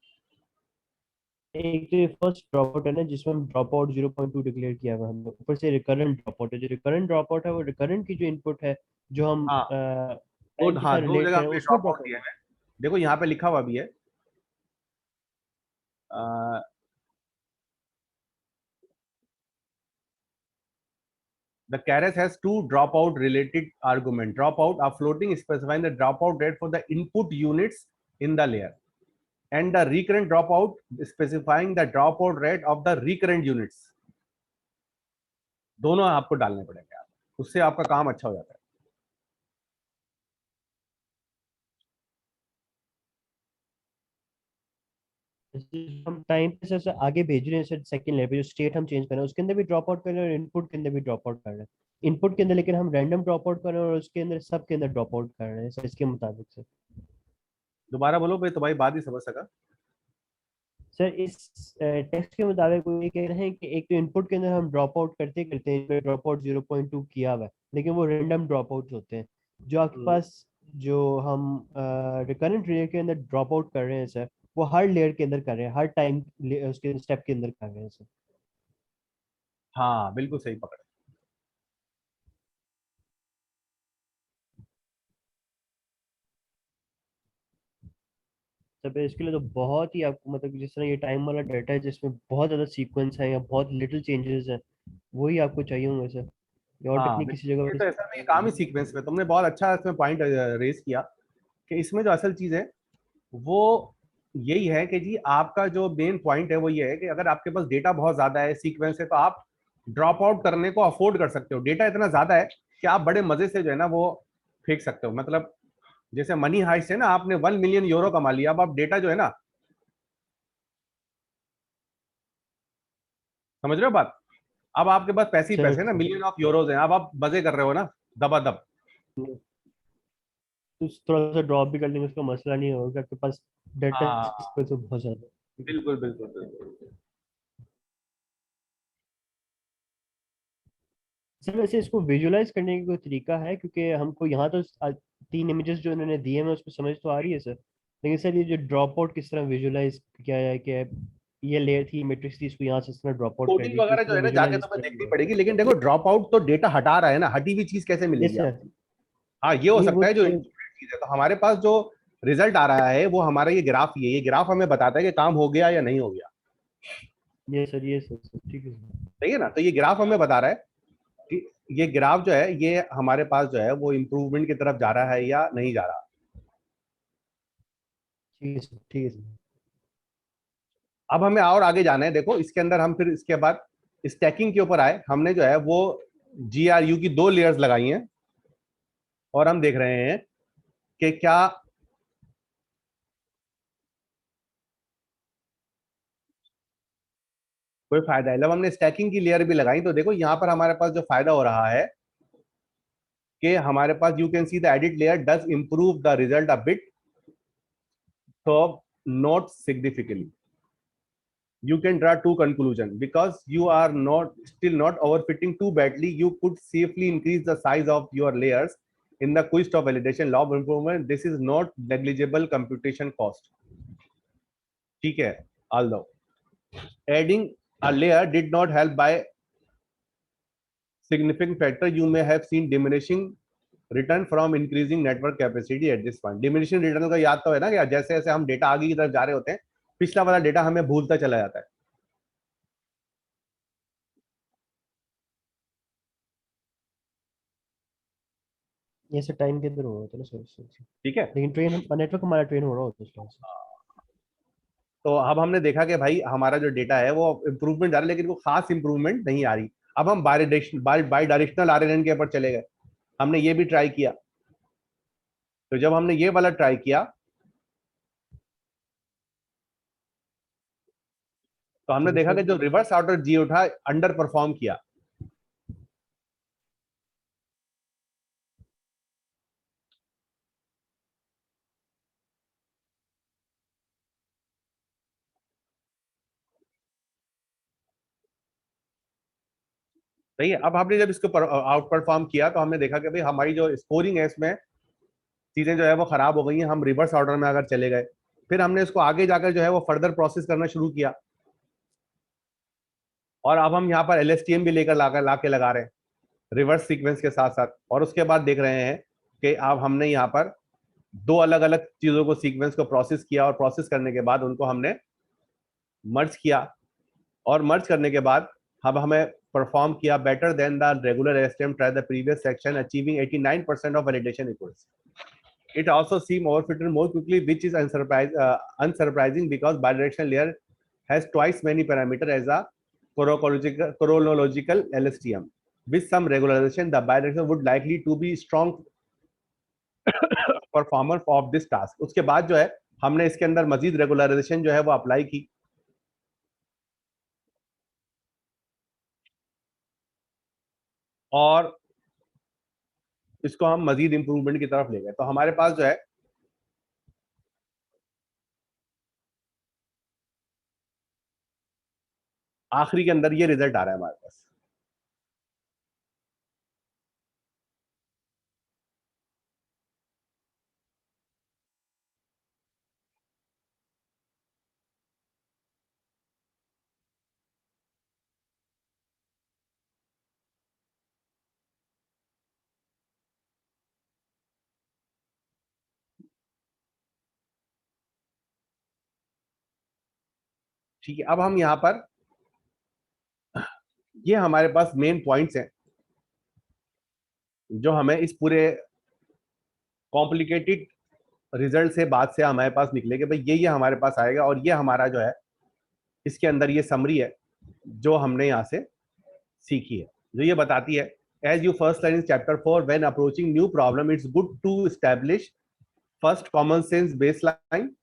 एक तो फर्स्ट ड्रॉप आउट है ना, जिसमें हम ड्रॉप आउट 0.2 डिक्लेयर किया हुआ है हमने, ऊपर से रिकरेंट ड्रॉप आउट है। जो रिकरेंट ड्रॉप आउट है वो रिकरेंट की जो इनपुट है, जो हम हाँ, टाइम के हाँ, साथ 2 रिलेट जगह करें, हमने उसमें ड्रॉप ड्रॉप आउट आउट दिया है। है। देखो यहाँ पे लिखा हुआ भी है, the keras has 2 dropout related argument. Dropout are floating specifying the dropout rate for the input units in the layer, and the recurrent dropout specifying the dropout rate of the recurrent units. दोनों आपको डालने पड़ेंगे, आप उससे आपका काम अच्छा हो जाता है। जैसे हम टाइम पे सर आगे भेज रहे हैं सर, सेकंड लेयर पे जो स्टेट हम चेंज कर रहे हैं उसके अंदर भी ड्रॉप आउट कर रहे हैं और इनपुट के अंदर भी ड्रॉप आउट कर रहे हैं। इनपुट के अंदर लेकिन हम रैंडम ड्रॉप आउट कर रहे हैं और उसके अंदर सब के अंदर ड्रॉप आउट कर रहे हैं सर, इसके मुताबिक सर। दोबारा बोलो भाई, तुम्हारी बात ही समझ सका। सर इस टेक्स्ट के मुताबिक वो ये कह रहे हैं कि एक तो इनपुट के अंदर हम ड्रॉप आउट करते करते हैं, ड्रॉप आउट 0.2 किया हुआ है, लेकिन वो रैंडम ड्रॉप आउट होते हैं। जो आपके पास जो हम रिकरेंट लेयर के अंदर ड्रॉप आउट कर रहे हैं सर, वो हर लेयर के अंदर कर रहे हैं, हर टाइम उसके स्टेप के अंदर कर रहे हैं सर। हाँ, बिल्कुल सही पकड़े। तब इसके लिए तो बहुत ही आपको मतलब जिस तरह ये टाइम वाला डाटा है जिसमें बहुत ज़्यादा सीक्वेंस है या बहुत लिटिल चेंजेस हैं, वही आपको चाहिए होंगे सर। ये और हाँ टेक्निक किसी जगह ये पर तो ऐसा नहीं, काम ही सीक्वेंस में। तुमने बहुत अच्छा इसमें पॉइंट रेज किया कि इसमें जो असल चीज है वो यही है कि जी आपका जो मेन पॉइंट है वो ये है कि अगर आपके पास डेटा बहुत ज्यादा है, सीक्वेंस है, तो आप ड्रॉप आउट करने को अफोर्ड कर सकते हो। डेटा इतना ज्यादा है कि आप बड़े मजे से जो है ना वो फेंक सकते हो। मतलब जैसे मनी हाइस्ट है ना, आपने 1 मिलियन यूरो कमा लिया, अब आप डेटा जो है ना, समझ रहे हो बात? अब आपके पास पैसे ही सर पैसे हैं ना, मिलियन ऑफ यूरोज हैं, अब आप मजे कर रहे हो ना दबादब। तो थोड़ा सा ड्रॉप भी कर लेंगे उसका मसला नहीं होगा, आपके पास डाटा हाँ तो बहुत ज़्यादा है। बिल्कुल बिल्कुल बिल्कुल। सर वैसे इसको विजुलाइज करने का कोई तरीका है? क्योंकि हमको यहाँ तो 3 इमेजेस जो इन्होंने दिए हैं उसमें समझ तो आ रही है सर, लेकिन सर ये जो ड्रॉप आउट किस तरह विजुलाइज किया है कि ये लेयर थी, मैट्रिक्स थी, इसको यहाँ से इस तरह ड्रॉप आउट कर कोडिंग दिया, तो वगैरह इसको जो तो है ना जाके विजुलाइज तुम्हें करना देखनी है। पड़ेगी, लेकिन देखो ड्रॉप आउट तो डेटा हटा रहा है ना, हटी हुई चीज कैसे मिलेगी यस सर। आपको? हाँ ये हो नहीं वो सकता है जो तो इंक्लूडेड चीज है। तो हमारे पास जो रिजल्ट आ रहा है वो हमारा ये ग्राफ ही है। ये ग्राफ हमें बताता है कि काम हो गया या नहीं हो गया। ये सर ठीक है सर। सही है ना? तो ये ग्राफ हमें बता रहा है कि ये ग्राफ जो है ये हमारे पास जो है वो इम्प्रूवमेंट की तरफ जा रहा है या नहीं जा रहा। ठीक है सर, ठीक है सर। अब हमें और आगे जाना है। देखो इसके अंदर हम फिर इसके बाद स्टैकिंग के ऊपर आए। हमने जो है वो GRU की 2 लेयर्स लगाई हैं और हम देख रहे हैं कि क्या कोई फायदा है। जब हमने स्टैकिंग की लेयर भी लगाई तो देखो यहाँ पर हमारे पास जो फायदा हो रहा है कि हमारे पास you can see the edit layer does improve the result a bit, so not significantly. You can draw two conclusions. Because you are not still not overfitting too badly, you could safely increase the size of your layers in the quest of validation log improvement. This is not negligible computation cost. ठीक है? Although adding a layer did not help by significant factor, you may have seen diminishing return from increasing network capacity at this point. Diminishing return का याद तो है ना कि जैसे जैसे हम डेटा आगे की तरफ जा रहे होते हैं, पिछला वाला डेटा हमें भूलता चला जाता है। ये सर टाइम के अंदर हो रहा होता है ना सर। ठीक है? लेकिन ट्रेन नेटवर्क हमारा ट्रेन हो रहा होता है उस टाइम से। तो अब हमने देखा कि भाई हमारा जो डेटा है वो इंप्रूवमेंट आ रहा है, लेकिन वो खास इंप्रूवमेंट नहीं आ रही। अब हम बाई डायरेक्शनल RNN के ऊपर चले गए। हमने ये भी ट्राई किया। तो जब हमने ये वाला ट्राई किया तो हमने ठीक है देखा कि सर। जो रिवर्स ऑर्डर GO था अंडर परफॉर्म किया। सही है? अब हमने जब इसको आउट परफॉर्म किया तो हमने देखा कि भाई हमारी जो स्कोरिंग है इसमें चीजें जो है वो खराब हो गई हैं। हम रिवर्स ऑर्डर में अगर चले गए, फिर हमने इसको आगे जाकर जो है वो फर्दर प्रोसेस करना शुरू किया। और अब हम यहाँ पर LSTM भी लेकर लाके लगा रहे हैं रिवर्स सीक्वेंस के साथ साथ। और उसके बाद देख रहे हैं कि अब हमने यहाँ पर दो अलग अलग चीजों को, सीक्वेंस को प्रोसेस किया और प्रोसेस करने के बाद उनको हमने मर्ज किया। और मर्ज करने के बाद अब हमें परफॉर्म किया better than the regular LSTM try the previous section achieving 89% of validation equals. It also seems overfitted more quickly, which is unsurprising because bidirectional layer has twice many parameters as a chronological LSTM. With some regularization, the bidirectional would likely to be strong performer of this task. उसके बाद जो है हमने इसके अंदर मजीद regularisation जो है वो अप्लाई की और इसको हम मजीद इंप्रूवमेंट की तरफ ले गए। तो हमारे पास जो है आखिरी के अंदर ये रिजल्ट आ रहा है हमारे पास। ठीक है, अब हम यहाँ पर, ये हमारे पास मेन पॉइंट्स हैं जो हमें इस पूरे कॉम्प्लिकेटेड रिजल्ट से बाद से हमारे पास निकले कि भाई ये हमारे पास आएगा, और ये हमारा जो है इसके अंदर ये समरी है जो हमने यहाँ से सीखी है, जो ये बताती है, as you first line in chapter 4, when approaching new problem it's good to establish first common sense baseline.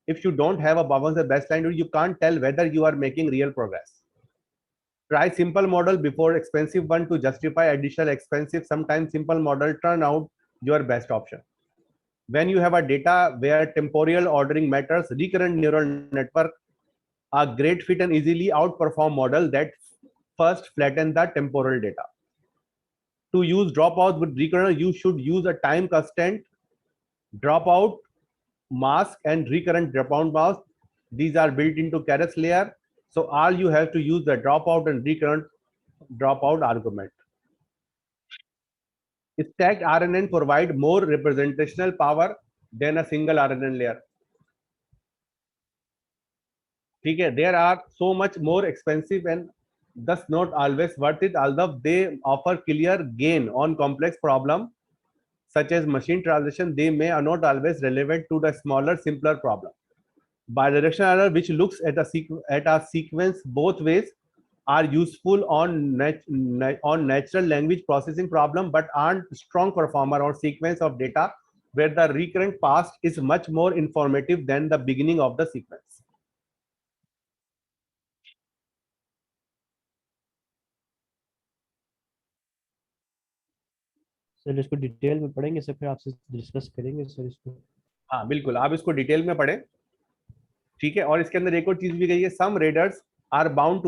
If you don't have a common sense baseline, you can't tell whether you are making real progress. Try simple model before expensive one to justify additional expensive. Sometimes simple model turn out your best option. When you have a data where temporal ordering matters, recurrent neural network are great fit and easily outperform model that first flatten the temporal data. To use dropout with recurrent, you should use a time constant dropout mask and recurrent dropout mask. These are built into Keras layer. So all you have to use the dropout and recurrent dropout argument. Stacked RNN provide more representational power than a single RNN layer. ठीक है, there are so much more expensive and thus not always worth it, although they offer clear gain on complex problem such as machine translation. They may are not always relevant to the smaller, simpler problem. Bidirectional error, which looks at a sequence both ways, are useful on natural language processing problem, but aren't strong performer on sequence of data where the recurrent past is much more informative than the beginning of the sequence. Sir इसको detail में पढ़ेंगे sir, फिर आपसे discuss करेंगे sir इसको. हाँ बिल्कुल, आप इसको डिटेल में पढ़ें. ठीक है, और इसके अंदर एक और चीज भी गई है, सम readers are bound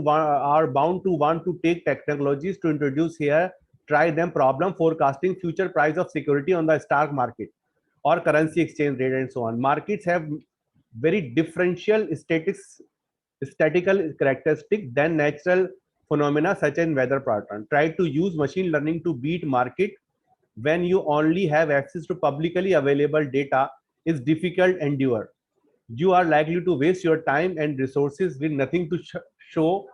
to want to take technologies to introduce here, try them problem forecasting future price of security on the stock market or currency exchange rate and so on. Markets have very differential statistical characteristic than natural phenomena such as weather pattern. Try to use machine learning to beat market when you only have access to publicly available data is difficult endure. You are likely to waste your time and resources with nothing to show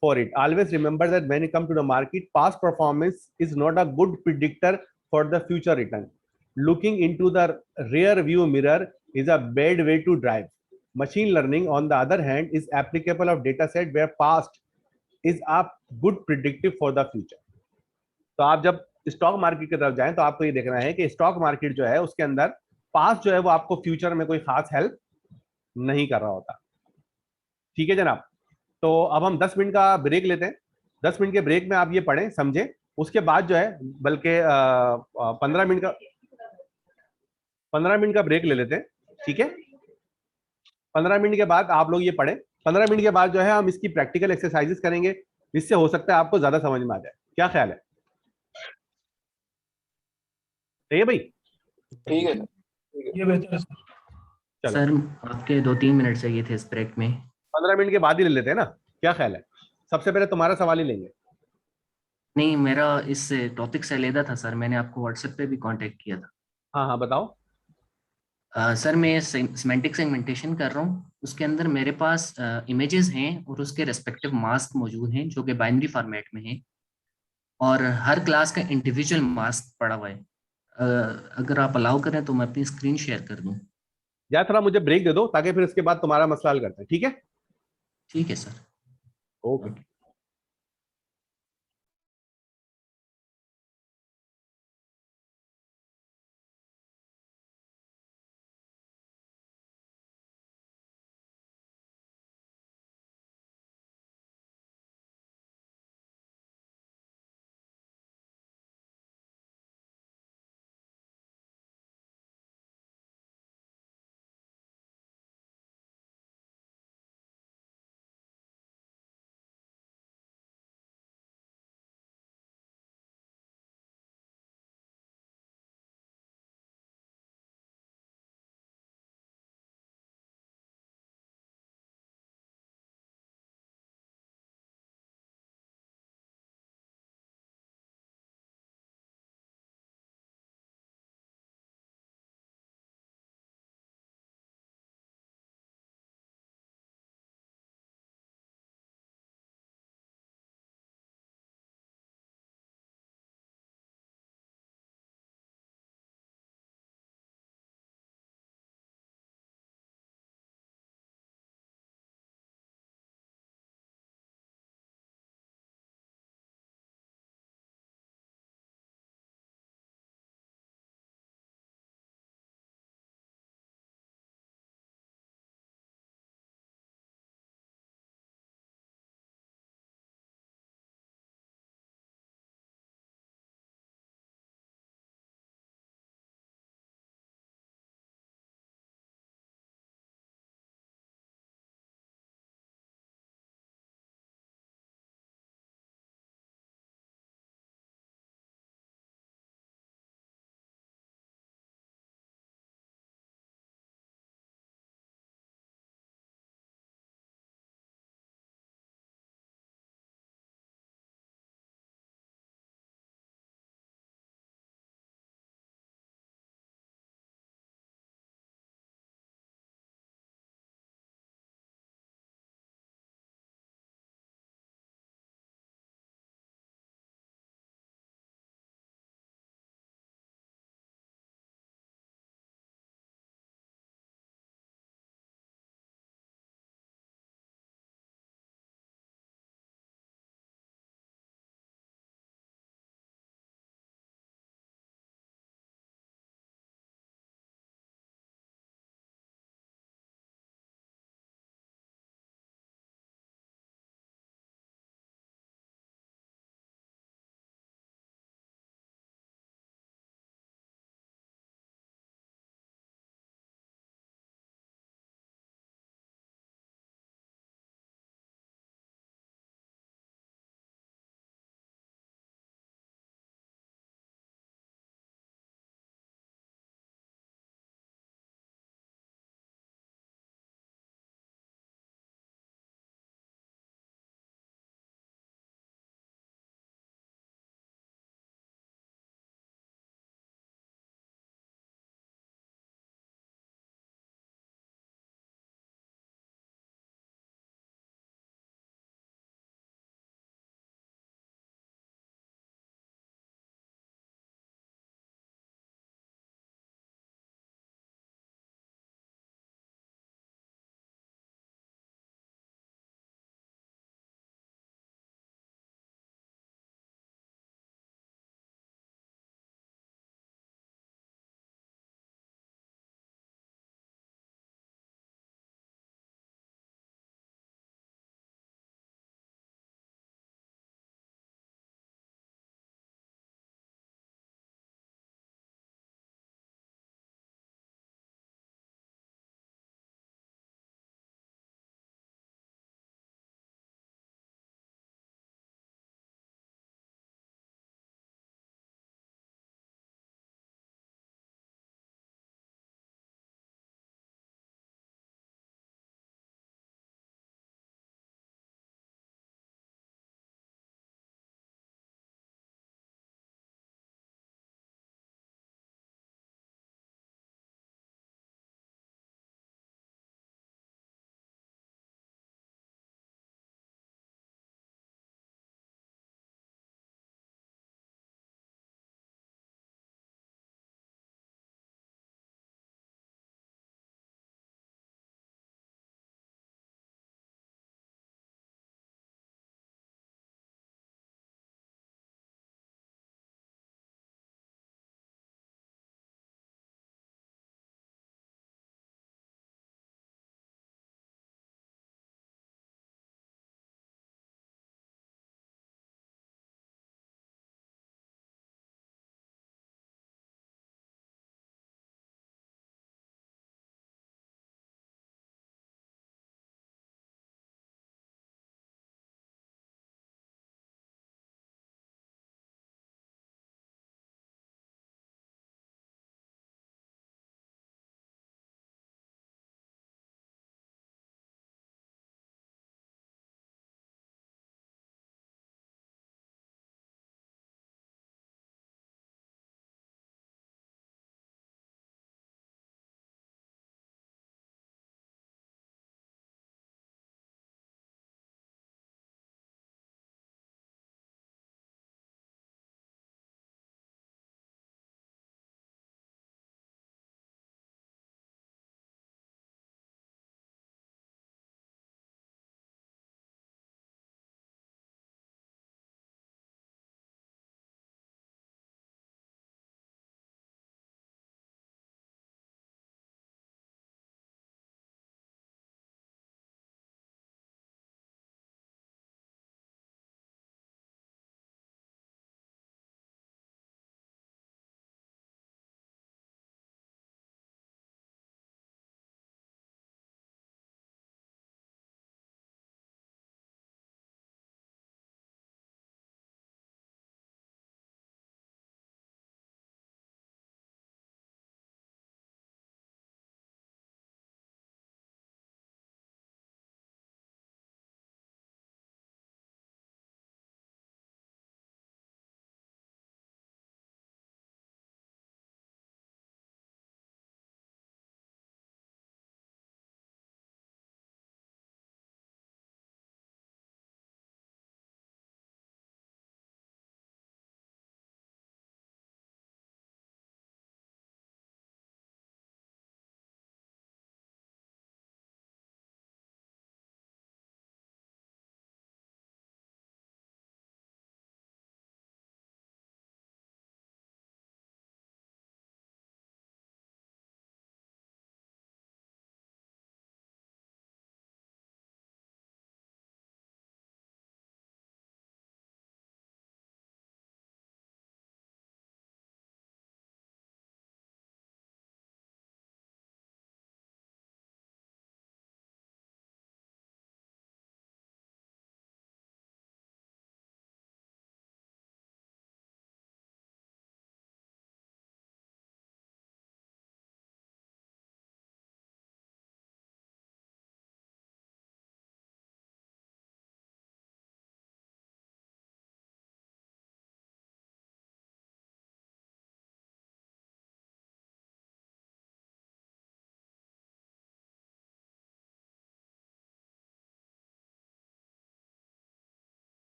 for it. Always remember that when it comes to the market, past performance is not a good predictor for the future return. Looking into the rear view mirror is a bad way to drive. Machine learning, on the other hand, is applicable of data set where past is a good predictive for the future. तो आप जब stock market की तरफ जाएं तो आपको ये देखना है कि स्टॉक मार्केट जो है उसके अंदर पास्ट जो है वो आपको फ्यूचर में कोई खास हेल्प नहीं कर रहा होता. ठीक है जनाब, तो अब हम 10 मिनट का ब्रेक लेते हैं. 10 मिनट के ब्रेक में आप ये पढ़ें समझें, उसके बाद जो है बल्कि 15 मिनट का ब्रेक ले लेते हैं. ठीक है, 15 मिनट के बाद आप लोग ये पढ़ें. 15 मिनट के बाद जो है हम इसकी प्रैक्टिकल एक्सरसाइजेस करेंगे, इससे हो सकता है आपको ज्यादा समझ में आ जाए. क्या ख्याल है? सही है भाई? ठीक है, ये बेहतर है सर. सर आपके 2-3 मिनट चाहिए थे इस ब्रेक में. 15 मिनट के बाद ही ले लेते हैं ना, क्या ख्याल है? सबसे पहले तुम्हारा सवाल ही लेंगे. नहीं, मेरा इस टॉपिक से लेदा था सर, मैंने आपको व्हाट्सएप पे भी कांटेक्ट किया था. हाँ हाँ बताओ. सर मैं सिमेंटिक सेगमेंटेशन कर रहा हूँ, उसके अंदर मेरे पास इमेजेस हैं और उसके रेस्पेक्टिव मास्क मौजूद हैं जो कि बाइनरी फॉर्मेट में हैं, और हर क्लास का इंडिविजुअल मास्क पड़ा हुआ है. अगर आप अलाउ करें तो मैं अपनी स्क्रीन शेयर कर दूं. यार थोड़ा मुझे ब्रेक दे दो ताकि फिर उसके बाद तुम्हारा मसला हल करते हैं. ठीक है? ठीक है सर. ओके.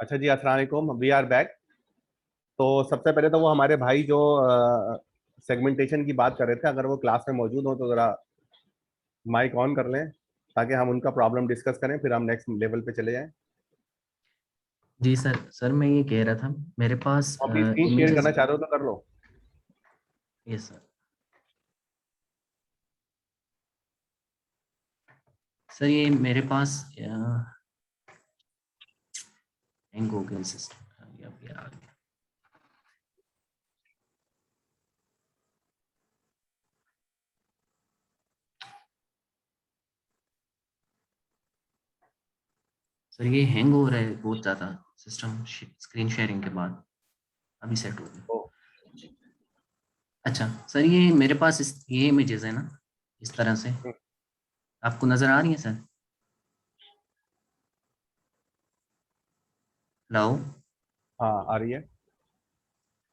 अच्छा जी, अस्सलाम वालेकुम, वी आर बैक। तो सबसे पहले तो वो हमारे भाई जो सेगमेंटेशन की बात कर रहे थे, अगर वो क्लास में मौजूद हो तो ज़रा माइक ऑन कर लें ताकि हम उनका प्रॉब्लम डिस्कस करें, फिर हम नेक्स्ट लेवल पे चले जाएं। जी सर मैं ये कह रहा था मेरे पास तो अपनी स्क्रीन शेयर करना चाह रहे हो तो कर लो। यस सर ये मेरे पास हैंग हो गया सिस्टम, आ गया। सर ये हैंग हो रहा है बहुत ज़्यादा सिस्टम स्क्रीन शेयरिंग के बाद, अभी सेट हो गया। अच्छा सर ये मेरे पास ये इमेजेस है ना इस तरह से, आपको नज़र आ रही है सर? हेलो। हाँ आ रही है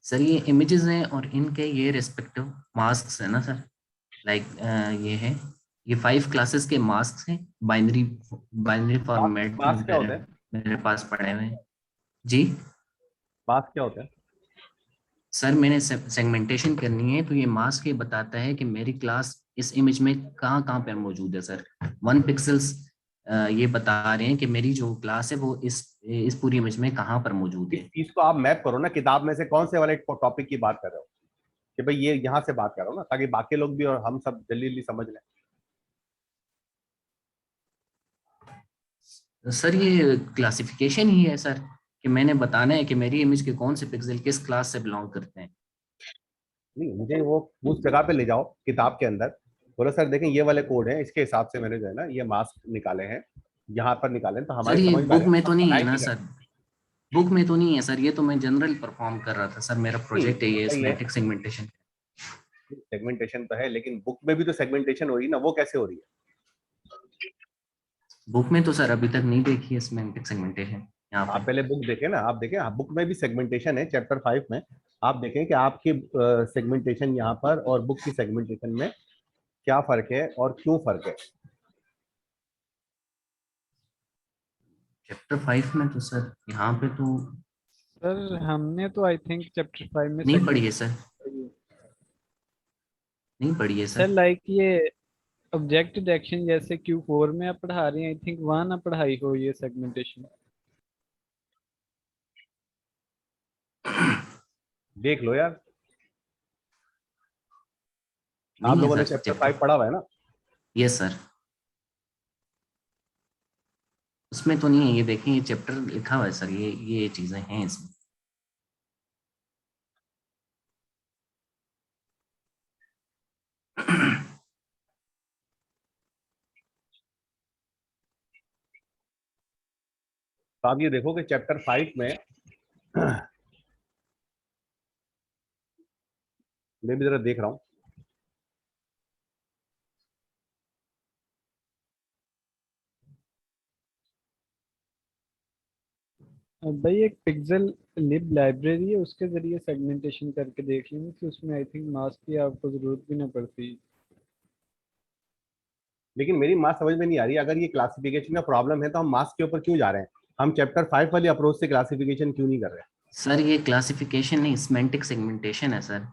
सर ये इमेजेस हैं और इनके ये रिस्पेक्टिव मास्क्स है ना सर, लाइक ये है, ये 5 क्लासेस के मास्क्स हैं बाइनरी फॉर्मेट में मास्क क्या होता है? मेरे पास पड़े हुए हैं। जी मास्क क्या होता है? सर मैंने सेगमेंटेशन करनी है तो ये मास्क ये बताता है कि मेरी क्लास इस इमेज में कहाँ कहाँ पर मौजूद है सर। 1 पिक्सल्स ये बता रहे हैं कि मेरी जो क्लास है वो इस पूरी इमेज में कहाँ पर मौजूद है। इस चीज को आप मैप करो ना, किताब में से कौन से वाले टॉपिक की बात कर रहे हो कि भाई ये यहाँ से बात कर रहा हूँ ना, ताकि बाकी लोग भी और हम सब जल्दी जल्दी समझ लें। सर ये क्लासिफिकेशन ही है सर, कि मैंने बताना है कि मेरी इमेज के कौन से पिक्सल किस क्लास से बिलोंग करते हैं। नहीं, मुझे वो उस जगह पे ले जाओ किताब के अंदर, बोलो सर देखें ये वाले कोड हैं, इसके हिसाब से मैंने जो है ना ये मास्क निकाले हैं, यहाँ पर निकाले हैं, तो सर हमारी ये समझ में आ बुक जाए में तो नहीं है लाइक ना ही सर, कर। बुक में तो नहीं है सर, ये तो मैं जनरल परफॉर्म कर रहा था सर, मेरा नहीं, प्रोजेक्ट है ये सही है, सेमेंटिक सेगमेंटेशन। सेगमेंटेशन तो है, लेकिन बुक में भी तो सेगमेंटेशन हो रही है ना, वो कैसे हो रही है? बुक में तो सर अभी तक नहीं देखी है सेमेंटिक सेगमेंटेशन यहाँ आप पे। पहले बुक देखें ना, आप देखें, आप बुक में भी सेगमेंटेशन है चैप्टर 5 में, आप देखें कि आपकी सेगमेंटेशन यहाँ पर और बुक की सेगमेंटेशन में क्या फर्क है और क्यों फर्क है। चैप्टर 5 में तो सर यहाँ पे तो सर हमने तो आई थिंक चैप्टर 5 में नहीं पढ़ी है सेगमेंटेशन सर, नहीं पढ़ी है सर सर। लाइक ये ऑब्जेक्ट डिटेक्शन जैसे Q4 में आप पढ़ा रही हैं, आई थिंक वहाँ ना पढ़ाई हो ये सेगमेंटेशन। देख लो यार, आप नहीं है लोगों ने सर चैप्टर 5 पढ़ा हुआ है ना? यस सर, उसमें तो नहीं है, ये देखें ये चैप्टर लिखा हुआ है सर, ये चीजें हैं इसमें। तो आप ये देखो कि चैप्टर 5 में मैं भी जरा देख रहा हूँ, भाई एक पिक्सेल लिब लाइब्रेरी है, उसके जरिए सेगमेंटेशन करके देख लेंगे कि उसमें आई थिंक मास्क की आपको जरूरत भी ना पड़ती। लेकिन मेरी मास्क समझ में नहीं आ रही, अगर ये क्लासिफिकेशन का प्रॉब्लम है तो हम मास्क के ऊपर क्यों जा रहे हैं? हम चैप्टर 5 वाली अप्रोच से क्लासिफिकेशन क्यों नहीं कर रहे हैं? सर ये क्लासिफिकेशन नहीं सेमेंटिक सेगमेंटेशन है सर,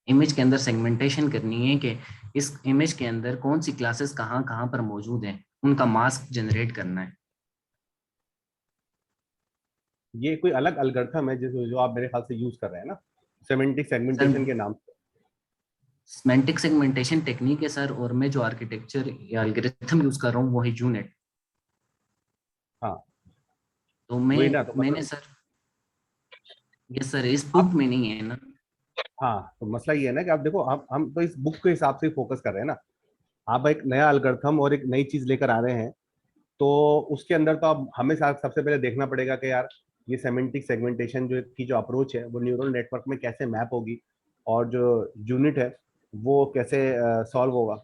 इमेज के अंदर सेगमेंटेशन करनी है कि इस इमेज के अंदर कौन सी क्लासेस कहाँ कहाँ पर मौजूद हैं, उनका मास्क जनरेट करना है। ये कोई अलग एल्गोरिथम है जो आप मेरे ख्याल से यूज कर रहे हैं ना, सेमेंटिक सेगमेंटेशन के नाम से। सेमेंटिक सेगमेंटेशन टेक्निक है सर, और मैं जो आर्किटेक्चर या एल्गोरिथम यूज कर रहा हूँ वो है यूनिट। हाँ तो वही ना, तो मैंने मतलब सर ये सर इस बुक में नहीं है ना। हाँ, तो मसला ये है ना कि आप देखो, हम तो इस बुक के हिसाब से फोकस कर रहे हैं ना, आप एक नया एल्गोरिथम और एक नई चीज लेकर आ रहे हैं, तो उसके अंदर तो आप हमें सबसे पहले देखना पड़ेगा कि यार ये सेमेंटिक सेगमेंटेशन जो अप्रोच है वो न्यूरल नेटवर्क में कैसे मैप होगी, और जो यूनिट है वो कैसे सॉल्व होगा।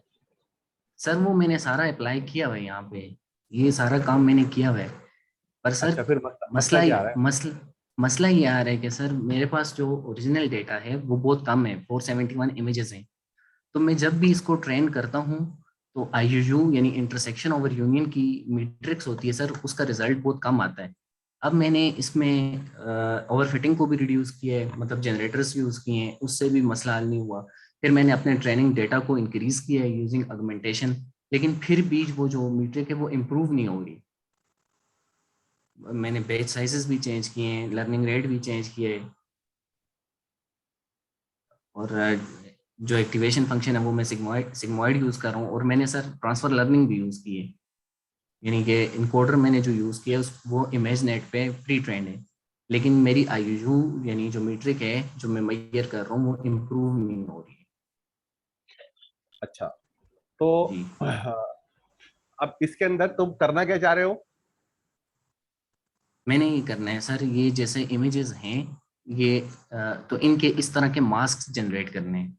सर वो मैंने सारा अप्लाई किया हुआ है यहाँ पे, ये सारा काम मैंने किया हुआ है, पर अच्छा, सर फिर मसला क्या आ रहा है? मसला ये आ रहा है कि सर मेरे पास जो ओरिजिनल डेटा है वो बहुत कम है, 471 इमेजेस हैं। तो मैं जब भी इसको ट्रेन करता हूँ तो IUU यानी इंटरसेक्शन ओवर यूनियन की मैट्रिक्स होती है सर, उसका रिजल्ट बहुत कम आता है। अब मैंने इसमें ओवरफिटिंग को भी रिड्यूस किया है, मतलब जनरेटर्स यूज किए हैं, उससे भी मसला हल नहीं हुआ। फिर मैंने अपने ट्रेनिंग डेटा को इंक्रीज किया है यूजिंग ऑगमेंटेशन, लेकिन फिर भी वो जो मीट्रिक है वो इम्प्रूव नहीं हो रही। मैंने बैच साइजेस भी चेंज किए हैं, लर्निंग रेट भी चेंज किए है, और जो एक्टिवेशन फंक्शन है वो मैं सिग्मॉइड यूज कर रहा हूँ, और मैंने सर ट्रांसफर लर्निंग भी यूज की है, यानी कि इनकोडर मैंने जो यूज किया वो इमेज नेट पे प्री ट्रेंड है, लेकिन मेरी आईयू यानी जो मीट्रिक है जो मैं मेजर कर रहा हूँ वो इम्प्रूव नहीं हो रही है। अच्छा, तो अब इसके अंदर तुम करना क्या चाह रहे हो? मैंने ये करना है सर, ये जैसे इमेजेस हैं ये तो इनके इस तरह के मास्क जनरेट करने हैं,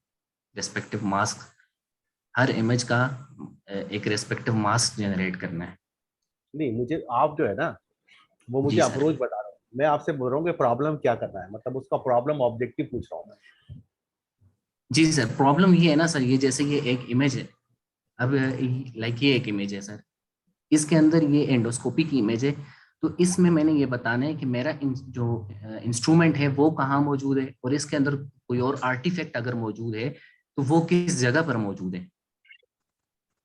रेस्पेक्टिव मास्क, हर इमेज का एक रेस्पेक्टिव मास्क जनरेट करना है। नहीं, मुझे आप जो है ना वो मुझे जी सर। अप्रोच बता रहे हो, मैं आपसे बोल रहा हूँ कि प्रॉब्लम क्या करना है, मतलब उसका प्रॉब्लम ऑब्जेक्टिव पूछ रहा हूँ मैं। जी सर, प्रॉब्लम ये है ना सर, ये जैसे ये एक इमेज है, अब लाइक ये एक इमेज है सर, इसके अंदर ये एंडोस्कोपी की इमेज है, तो इसमें मैंने ये बताना है कि मेरा जो इंस्ट्रूमेंट है वो कहाँ मौजूद है, और इसके अंदर कोई और आर्टिफैक्ट अगर मौजूद है तो वो किस जगह पर मौजूद है,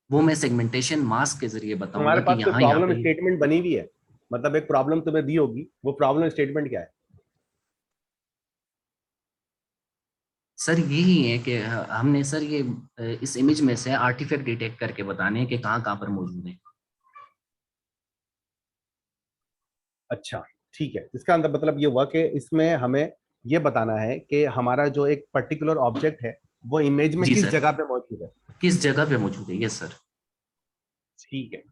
वो मैं सेगमेंटेशन मास्क के जरिए बताऊंगा तुम्हारे कि पास कोई यहाँ प्रॉब्लम पे। स्टेटमेंट बनी हुई है, मतलब एक प्रॉब्लम तुम्हें दी होगी, वो प्रॉब्लम स्टेटमेंट क्या है? सर यही है कि हमने सर ये इस इमेज में से आर्टिफैक्ट डिटेक्ट करके बताने हैं कि कहाँ कहाँ पर मौजूद है। अच्छा, ठीक है, इसका अंदर मतलब ये हुआ कि इसमें हमें ये बताना है कि हमारा जो एक पर्टिकुलर ऑब्जेक्ट है वो इमेज में जी किस सर, जगह पे मौजूद है। किस जगह पे मौजूद है, यस सर। ठीक है,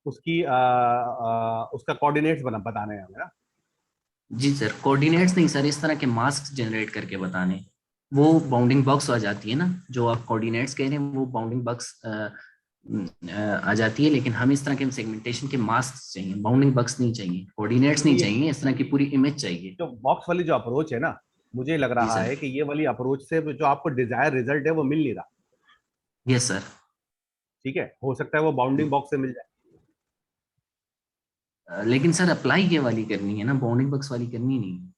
उसकी उसका कोऑर्डिनेट्स बताना है हमें ना। जी सर, कोऑर्डिनेट्स नहीं सर, इस तरह के मास्क जनरेट करके बताने, वो बाउंडिंग बॉक्स आ जाती है ना, जो आप कोऑर्डिनेट्स कह रहे हैं वो बाउंडिंग बॉक्स आ जाती है, लेकिन हम इस तरह के सेगमेंटेशन के मास्क चाहिए, बाउंडिंग बॉक्स नहीं चाहिए, कोऑर्डिनेट्स नहीं ये चाहिए, इस तरह की पूरी इमेज चाहिए। जो बॉक्स वाली जो अप्रोच है ना, मुझे लग जी रहा सर। है कि ये वाली अप्रोच से जो आपको डिजायर रिजल्ट है वो मिल नहीं रहा। Yes sir. ठीक है, हो सकता है वो बाउंडिंग बॉक्स से मिल जाए। लेकिन सर अप्लाई ये वाली करनी है ना, बाउंडिंग बॉक्स वाली करनी नहीं है।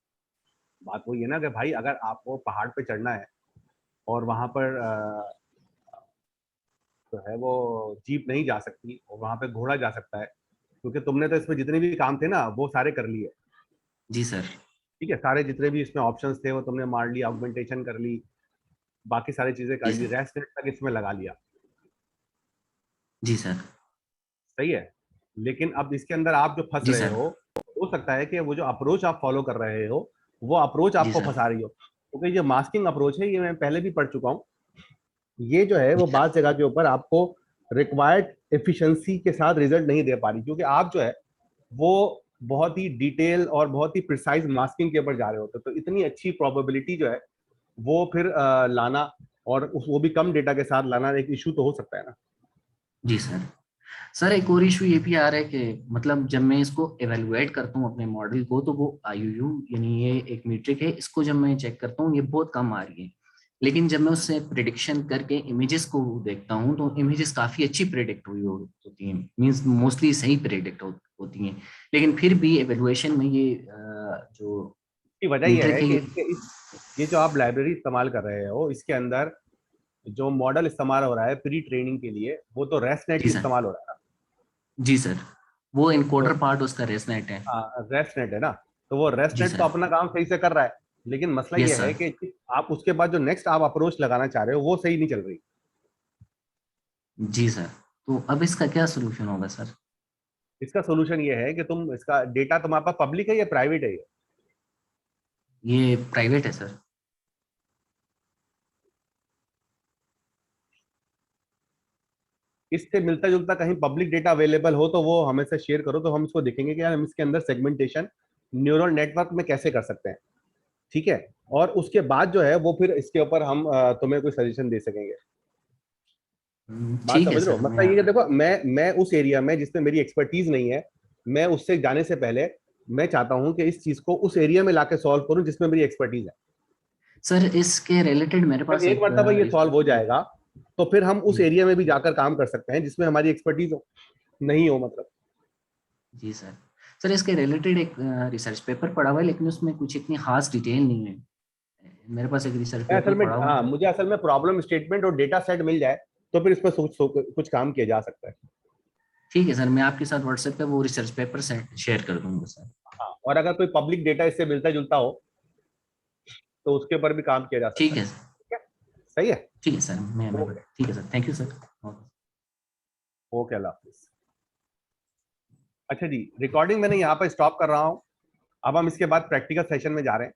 बात वही है ना कि भाई अगर आपको पहाड़ पे चढ़ना है और वहां पर जो है वो जीप नहीं जा सकती और वहां पे घोड़ा जा सकता है, क्योंकि तुमने तो इसमें जितने भी काम थे ना वो सारे कर लिए। जी सर। ठीक है, सारे जितने भी इसमें ऑप्शंस थे वो तुमने मार ली, ऑगमेंटेशन कर ली, बाकी सारी चीजें कर जी ली, सर। रेस्ट तक इसमें लगा लिया। जी सर। सही है, लेकिन अब इसके अंदर आप जो फंस जी रहे सर। हो सकता है कि वो जो अप्रोच आप फॉलो कर रहे हो वो अप्रोच जी आपको सर। फंसा रही हो, क्योंकि ये मास्किंग अप्रोच है, ये मैं पहले भी पढ़ चुका हूँ। ये जो है जी वो सर। बात जगह के ऊपर आपको रिक्वायर्ड एफिशिएंसी के साथ रिजल्ट नहीं दे पा रही, क्योंकि आप जो है वो बहुत ही डिटेल और बहुत ही प्रिसाइज मास्किंग के ऊपर जा रहे होते, तो इतनी अच्छी प्रोबेबिलिटी जो है वो फिर लाना, और वो भी कम डेटा के साथ लाना एक इशू तो हो सकता है ना। जी सर। सर एक और इशू ये भी आ रहा है कि मतलब जब मैं इसको एवेलुएट करता हूँ अपने मॉडल को, तो वो आईयू यानी ये एक मीट्रिक है, इसको जब मैं चेक करता हूँ ये बहुत कम आ रही है, लेकिन जब मैं उससे प्रिडिक्शन करके इमेजेस को देखता हूँ तो इमेजेस काफ़ी अच्छी प्रिडिक्ट हुई होती हैं, मींस मोस्टली सही प्रिडिक्ट होती हैं, लेकिन फिर भी एवेलुएशन में ये जो इसकी वजह यह मीट्रिक है है कि ये। ये जो आप लाइब्रेरी इस्तेमाल कर रहे हो इसके अंदर जो मॉडल इस्तेमाल हो रहा है प्री ट्रेनिंग के लिए वो तो रेस्टनेट जी ही सर। इस्तेमाल हो रहा है ना। जी सर, वो तो इनकोडर पार्ट उसका रेसनेट है। रेस्टनेट है ना, तो वो जी रेस्टनेट तो सर। अपना काम सही से कर रहा है, लेकिन मसला यस ये है सर। कि आप उसके बाद जो नेक्स्ट आप अप्रोच लगाना चाह रहे हो वो सही नहीं चल रही। जी सर, तो अब इसका क्या सोल्यूशन होगा सर? इसका सोल्यूशन ये है कि तुम इसका डेटा तुम्हारे पास पब्लिक है या प्राइवेट है? ये प्राइवेट है सर। इससे मिलता जुलता कहीं पब्लिक डेटा अवेलेबल हो तो वो हमें से शेयर करो, तो हम इसको देखेंगे कि यार हम इसके अंदर सेगमेंटेशन न्यूरल नेटवर्क में कैसे कर सकते हैं। ठीक है, और उसके बाद जो है वो फिर इसके ऊपर हम तुम्हें कोई सजेशन दे सकेंगे। बात ठीक है समझ रहे सर। हो, मतलब मैं ये देखो, मैं उस एरिया में जिसमें मेरी एक्सपर्टीज नहीं है, मैं उससे जाने से पहले मैं चाहता हूं कि इस चीज को उस एरिया में लाके सॉल्व करूं जिसमें मेरी एक्सपर्टीज है। सर इसके रिलेटेड मेरे जब पास एक एक मरतबा ये सॉल्व हो जाएगा तो फिर हम उस एरिया में भी जाकर काम कर सकते हैं जिसमें हमारी एक्सपर्टीज हो नहीं हो मतलब। जी सर। सर इसके रिलेटेड एक रिसर्च पेपर पढ़ा हुआ है, लेकिन उसमें कुछ इतनी खास डिटेल नहीं है। मेरे पास एक रिसर्च असल पेपर में पढ़ा हुआ हाँ, है। मुझे असल में प्रॉब्लम स्टेटमेंट और डेटा सेट मिल जाए तो फिर इस पर कुछ काम किया जा सकता है। ठीक है सर, मैं आपके साथ व्हाट्सएप पे वो रिसर्च पेपर शेयर कर दूंगा सर। हाँ, और अगर कोई पब्लिक डेटा इससे मिलता जुलता हो तो उसके ऊपर भी काम किया जा सकता ठीक है है। सर। ठीक है, सही है। ठीक है सर, मैं ठीक है sir, thank you sir. Okay, अल्लाह हाफिज। अच्छा जी, रिकॉर्डिंग मैंने यहाँ पर स्टॉप कर रहा हूँ। अब हम इसके बाद प्रैक्टिकल सेशन में जा रहे हैं।